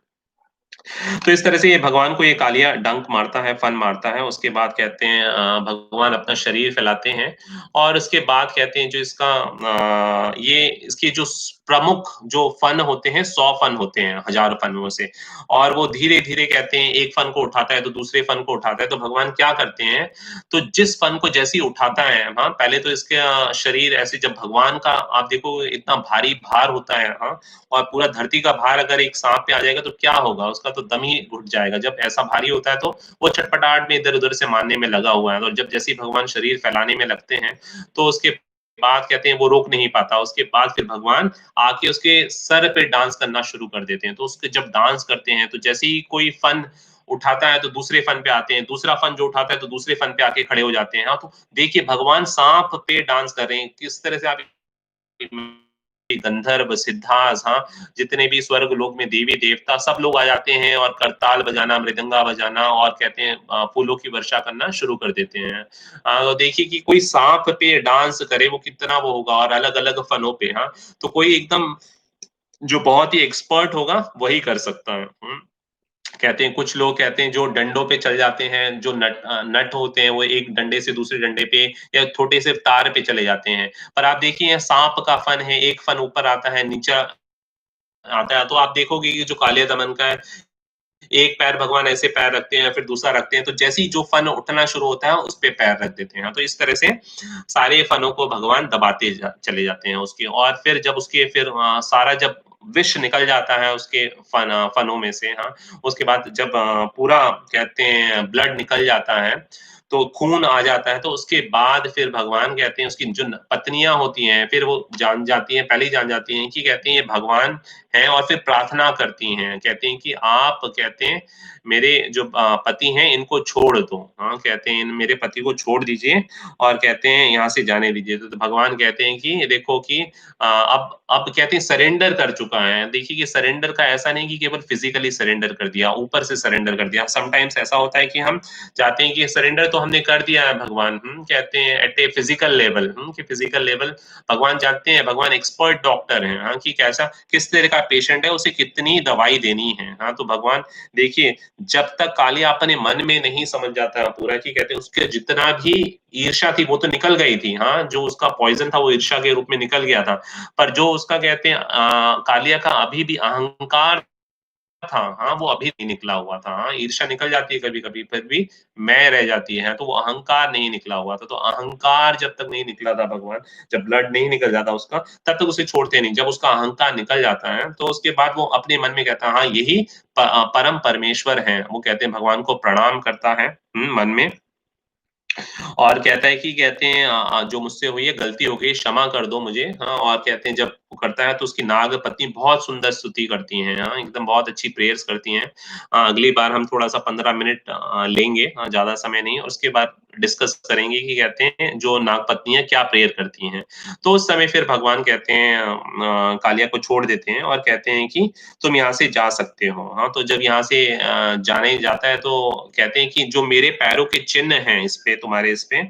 तो इस तरह से ये भगवान को ये कालिया डंक मारता है, फन मारता है, उसके बाद कहते हैं भगवान अपना शरीर फैलाते हैं और उसके बाद कहते हैं जो इसका ये इसके जो प्रमुख जो फन होते हैं 100 फन होते हैं, हज़ार फन में से और वो धीरे-धीरे कहते हैं एक फन को उठाता है तो दूसरे फन को उठाता है, तो भगवान क्या करते हैं, तो जिस फन को जैसे ही उठाता है हाँ, पहले तो इसका शरीर ऐसे जब भगवान का आप देखो इतना भारी भार होता है हाँ, और पूरा धरती का भार अगर एक साँप पे आ जाएगा तो क्या होगा? उसका तो दम ही घुट जाएगा। जब ऐसा भारी होता है तो वो छटपटाहट में इधर-उधर से मारने में लगा हुआ है और जब जैसे ही भगवान शरीर फैलाने में लगते हैं, तो उसके बाद कहते हैं वो रोक नहीं पाता। उसके बाद फिर भगवान आके उसके सर पे डांस करना शुरू कर देते हैं। तो उसके जब डांस करते हैं तो जैसे ही कोई फन उठाता है तो दूसरे फन पे आते हैं, दूसरा फन जो उठाता है तो दूसरे फन पे आके खड़े हो जाते हैं। हाँ, तो देखिए भगवान साँप पे डांस कर रहे हैं। किस तरह से आप गंधर्व, सिद्धास हाँ, जितने भी स्वर्ग लोक में देवी-देवता सब लोग आ जाते हैं और करताल बजाना, मृदंगा बजाना और कहते हैं फूलों की वर्षा करना शुरू कर देते हैं। तो देखिए कि कोई साँप पे डांस करे वो कितना वो होगा और अलग-अलग फनों पे हाँ, तो कोई एकदम जो बहुत ही एक्सपर्ट होगा वही कर सकता है। कहते हैं कुछ लोग कहते हैं जो डंडों पे चल जाते हैं, जो नट होते हैं वो एक डंडे से दूसरे डंडे पे या छोटे से तार पे चले जाते हैं। पर आप देखिए साँप का फन है, एक फन ऊपर आता है, नीचे आता है, तो आप देखोगे कि जो कालिया दमन का है, एक पैर भगवान ऐसे पैर रखते हैं, फिर दूसरा रखते हैं, तो जैसे ही जो फन उठना शुरू होता है, उस पे पैर रख देते हैं। तो इस तरह से सारे फनों को भगवान दबाते चले जाते हैं उसके और फिर जब उसके फिर सारा जब विष निकल जाता है उसके फनों में से हाँ, उसके बाद जब पूरा कहते हैं ब्लड निकल जाता है, तो खून आ जाता है, तो उसके बाद फिर भगवान कहते हैं उसकी जो न पत्नियाँ होती हैं, फिर वो जान जाती हैं, पहले ही जान जाती हैं कि कहते हैं ये भगवान हैं और फिर प्रार्थना करती हैं। कहती हैं कि आप कहते हैं मेरे जो पति हैं इनको छोड़ दो। हाँ, कहते हैं मेरे पति को छोड़ दीजिए और कहते हैं यहाँ से जाने दीजिए। तो भगवान कहते हैं कि देखो कि अब कहते हैं सरेंडर कर चुका है। देखिए कि सरेंडर का ऐसा नहीं कि केवल फिज़िकली सरेंडर कर दिया, ऊपर से सरेंडर कर दिया। समटाइम्स ऐसा होता है कि हम चाहते हैं कि सरेंडर तो हमने कर दिया है भगवान, कहते हैं एट ए फिज़िकल लेवल, कि फिज़िकल लेवल भगवान जानते हैं, भगवान एक्सपर्ट डॉक्टर हैं, हाँ, कि कैसा किस तरह का पेशेंट है, उसे कितनी दवाई देनी है। हाँ, तो भगवान देखिए जब तक कालिया अपने मन में नहीं समझ जाता है पूरा कि कहते हैं उसके जितना भी ईर्ष्या थी वो तो निकल गई थी, हाँ, जो उसका पॉइज़न था वो ईर्ष्या के रूप में निकल गया था। पर जो उसका कहते हैं कालिया का अभी भी अहंकार था, हाँ, वो अभी नहीं निकला हुआ था, हाँ, ईर्ष्या निकल जाती है कभी-कभी, फिर भी मैं रह जाती है, तो वो अहंकार नहीं निकला हुआ था। तो अहंकार जब तक नहीं निकला था भगवान, जब ब्लड नहीं निकल जाता उसका, तब तक उसे छोड़ते नहीं। जब उसका अहंकार निकल जाता है, तो उसके बाद वो अपने मन में कहता है, हाँ, यही परम परमेश्वर हैं। वो कहते हैं भगवान को प्रणाम करता है मन में और कहता है कि कहते हैं जो मुझसे हुई है गलती हो गई, क्षमा कर दो मुझे। हाँ, और कहते हैं जब वो करता है तो उसकी नाग पत्नी बहुत सुंदर स्तुति करती हैं, हाँ, एकदम बहुत अच्छी प्रेयर्स करती हैं। अगली बार हम थोड़ा-सा 15 मिनट लेंगे, ज़्यादा समय नहीं और उसके बाद डिस्कस करेंगे कि कहते हैं जो नाग पत्नियाँ क्या प्रेयर करती हैं। तो उस समय फिर भगवान कहते हैं कालिया को छोड़ देते हैं और कहते हैं कि तुम यहाँ से जा सकते हो। हाँ, तो जब यहाँ से जाने जाता है तो कहते हैं कि जो मेरे पैरों के चिन्ह हैं इस पे तुम्हारे इस पे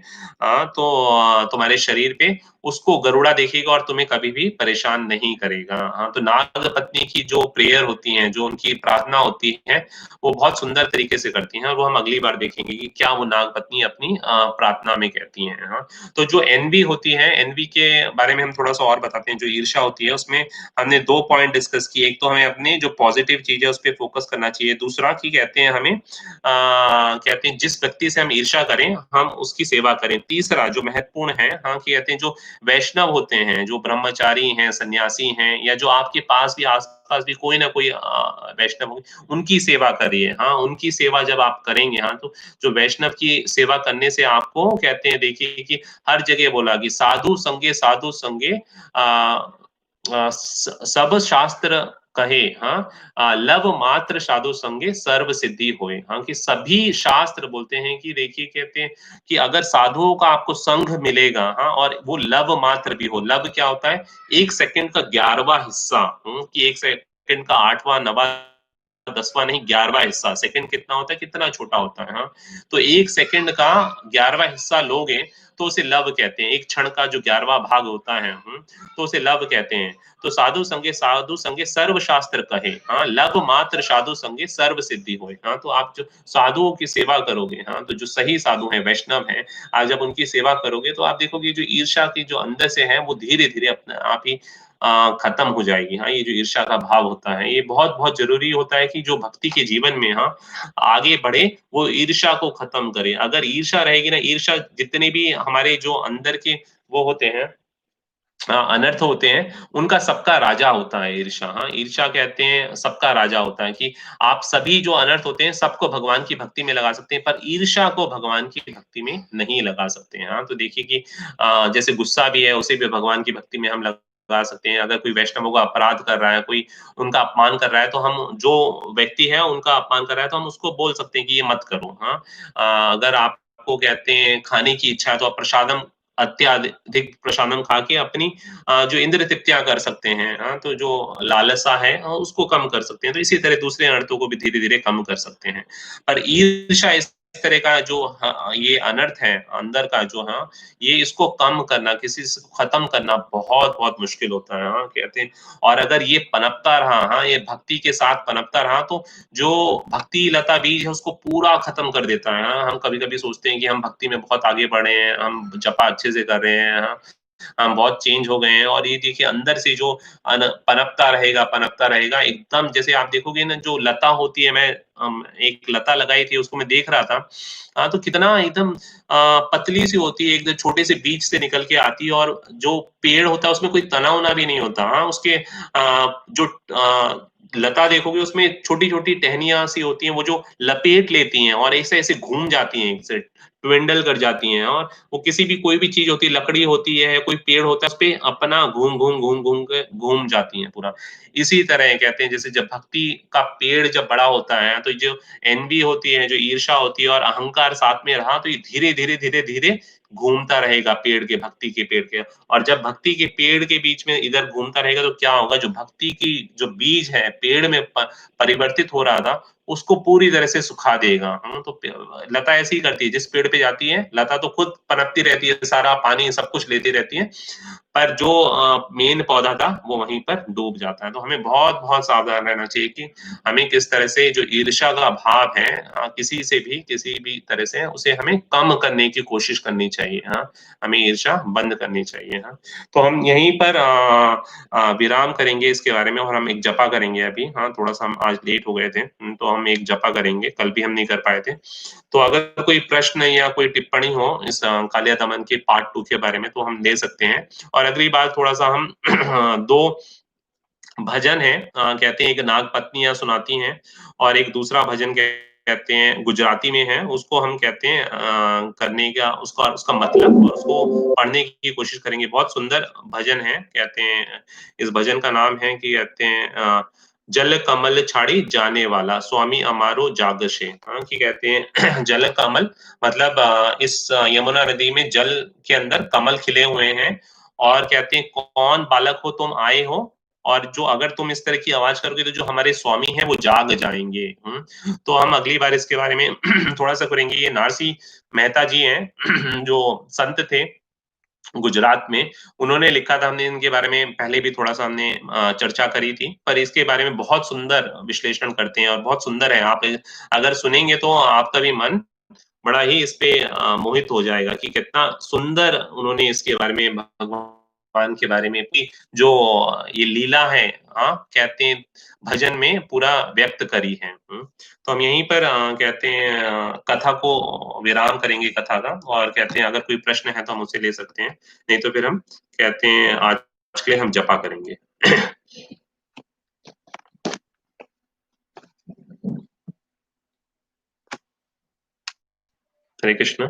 तो तुम्हारे शरीर पे उसको गरुड़ा देखेगा और तुम्हें कभी भी परेशान नहीं करेगा। हाँ, तो नाग पत्नी की जो प्रेयर होती हैं, जो उनकी प्रार्थना होती है, वो बहुत सुंदर तरीके से करती हैं और वो हम अगली बार देखेंगे कि क्या वो नाग पत्नी अपनी प्रार्थना में कहती हैं। हाँ, तो जो एनवी होती है, एनवी के बारे में हम थोड़ा-सा और बताते हैं। जो ईर्ष्या होती है उसमें हमने 2 पॉइंट डिस्कस किए। एक तो हमें अपनी जो पॉज़िटिव चीज़ है उस पे फ़ोकस करना चाहिए। दूसरा कि कहते हैं हमें कहते हैं जिस व्यक्ति से हम ईर्ष्या करें, हम उसकी सेवा करें। तीसरा जो महत्वपूर्ण है हाँ, कि कहते हैं जो वैष्णव होते हैं, जो ब्रह्मचारी हैं, सन्यासी हैं या जो आपके पास भी आस-पास भी कोई ना कोई वैष्णव होंगे, उनकी सेवा करिए। हाँ, उनकी सेवा जब आप करेंगे हाँ, तो जो वैष्णव की सेवा करने से आपको कहते हैं देखिए कि हर जगह बोला कि साधु संगे सब शास्त्र कहे हाँ लव मात्र साधु संगे सर्व सिद्धि होए हाँ कि सभी शास्त्र बोलते हैं कि देखिए कहते हैं कि अगर साधुओं का आपको संग मिलेगा हाँ और वो लव मात्र भी हो लव क्या होता है 1 सेकंड का 11वां हिस्सा कि 1 सेकंड का 8वां 9वां 10वां नहीं 11वां हिस्सा सेकंड कितना होता है कितना छोटा होता है हाँ तो 1 सेकंड का 11वां हिस्सा लोगे तो उसे लव कहते हैं एक क्षण का जो 11वां भाग होता है तो उसे लव कहते हैं तो साधु संगे सर्व शास्त्र कहे हाँ लव मात्र साधु संगे सर्व सिद्धि होए हाँ तो आप जो साधुओं की सेवा करोगे हाँ तो जो सही साधु हैं वैष्णव हैं आज जब उनकी सेवा करोगे तो आप देखोगे जो ईर्ष्या की जो अंदर से है वो धीरे धीरे अपने आप ही खत्म हो जाएगी हाँ ये जो ईर्ष्या का भाव होता है ये बहुत बहुत जरूरी होता है कि जो भक्ति के जीवन में हाँ आगे बढ़े वो ईर्ष्या को खत्म करे अगर ईर्ष्या रहेगी ना ईर्ष्या जितने भी हमारे जो अंदर के वो होते हैं अनर्थ होते हैं, उनका सबका राजा होता है ईर्ष्या, हाँ, ईर्ष्या कहते हैं सबका राजा होता है कि आप सभी जो अनर्थ होते हैं, सबको भगवान की भक्ति में लगा सकते हैं, पर ईर्ष्या को भगवान की भक्ति में नहीं लगा सकते हैं। हाँ, तो देखिए कि जैसे गुस्सा भी है, उसे भी भगवान की भक्ति में हम लगा सकते हैं। अगर कोई वैष्णवों का अपराध कर रहा है, कोई उनका अपमान कर रहा है, तो हम जो व्यक्ति है, उनका अपमान कर रहा है, तो हम उसको बोल सकते हैं कि ये मत करो, हाँ। अगर आपको कहते हैं खाने की इच्छा है, तो आप प्रसादम अत्यधिक प्रसादम खा के अपनी जो इंद्र तृप्तियाँ कर सकते हैं, तो जो लालसा है उसको कम कर सकते हैं। तो इसी तरह दूसरे अनर्थों को भी धीरे-धीरे कम कर सकते हैं। पर ईर्ष्या इस तरह का जो ये अनर्थ है अंदर का जो ये इसको कम करना, किसी से खत्म करना बहुत-बहुत मुश्किल होता है। कहते हैं और अगर ये पनपता रहा ये भक्ति के साथ पनपता रहा तो जो भक्ति लता बीज है उसको पूरा खत्म कर देता है। हम कभी-कभी सोचते हैं कि हम भक्ति में बहुत आगे बढ़े हैं, हम जपा अच्छे से कर रहे हैं, हम बहुत चेंज हो गए हैं और ये देखिए अंदर से जो पनपता रहेगा एकदम जैसे आप देखोगे ना जो लता होती है मैं एक लता लगाई थी उसको मैं देख रहा था तो कितना एकदम पतली सी होती है एकदम छोटे से बीज से निकल के आती है और जो पेड़ होता है उसमें कोई तना-वना भी नहीं होता। हाँ, उसके जो लता देखोगे उसमें छोटी-छोटी टहनियाँ सी होती हैं, वो जो लपेट लेती हैं और ऐसे-ऐसे घूम जाती हैं एक से ट्विंडल कर जाती हैं और वो किसी भी कोई भी चीज़ होती है, लकड़ी होती है, कोई पेड़ होता है, उसपे अपना घूम-घूम के घूम जाती हैं पूरा। इसी तरह कहते हैं जैसे जब भक्ति का पेड़ जब बड़ा होता है, तो जो एनवी होती है, जो ईर्ष्या होती है और अहंकार साथ में रहा, तो ये धीरे-धीरे, धीरे-धीरे घूमता रहेगा पेड़ के भक्ति के पेड़ के और जब भक्ति के पेड़ के बीच में इधर घूमता रहेगा तो क्या होगा जो भक्ति की जो बीज है पेड़ में परिवर्तित हो रहा था उसको पूरी तरह से सुखा देगा। तो लता ऐसे ही करती है जिस पेड़ पे जाती है लता तो खुद पनपती रहती है सारा पानी सब कुछ लेती रहती है पर जो मेन पौधा था वो वहीं पर डूब जाता है। तो हमें बहुत-बहुत सावधान रहना चाहिए कि हमें किस तरह से जो ईर्ष्या का भाव है किसी से भी किसी भी तरह से उसे हमें कम करने की कोशिश करनी चाहिए। हाँ, हमें ईर्ष्या बंद करनी चाहिए। हाँ, तो हम यहीं पर विराम करेंगे इसके बारे में और हम एक जपा करेंगे अभी। हाँ, थोड़ा-सा हम आज लेट हो गए थे तो हम एक जपा करेंगे, कल भी हम नहीं कर पाए थे। तो अगर कोई प्रश्न या कोई टिप्पणी हो इस कालिया दमन के पार्ट 2 के बारे में तो हम ले सकते हैं। और अगली बार थोड़ा-सा हम 2 भजन है कहते हैं एक नाग पत्नियाँ सुनाती हैं और एक दूसरा भजन कहते हैं गुजराती में है, उसको हम कहते हैं करने का उसका उसका मतलब और उसको पढ़ने की कोशिश करेंगे। बहुत सुंदर भजन है, कहते हैं इस भजन का नाम है कि कहते हैं जल कमल छाड़ी जाने वाला स्वामी अमारो जागशे। कि कहते हैं जल कमल मतलब इस यमुना नदी में जल के अंदर कमल खिले हुए हैं और कहते हैं कौन बालक हो तुम आए हो और जो अगर तुम इस तरह की आवाज़ करोगे तो जो हमारे स्वामी हैं वो जाग जाएँगे। तो हम अगली बार इसके बारे में थोड़ा-सा करेंगे। ये नारसी मेहता जी हैं जो संत थे गुजरात में, उन्होंने लिखा था हमने इनके बारे में पहले भी थोड़ा-सा हमने चर्चा करी थी, पर इसके बारे में बहुत सुंदर विश्लेषण करते हैं और बहुत सुंदर है। आप अगर सुनेंगे तो आपका भी मन बड़ा ही इस पे मोहित हो जाएगा कि कितना सुंदर उन्होंने इसके बारे में भगवान के बारे में भी जो ये लीला है कहते हैं भजन में पूरा व्यक्त करी है। तो हम यहीं पर कहते हैं कथा को विराम करेंगे कथा का और कहते हैं अगर कोई प्रश्न है तो हम उसे ले सकते हैं, नहीं तो फिर हम कहते हैं आज के लिए हम जपा करेंगे। हरे कृष्ण।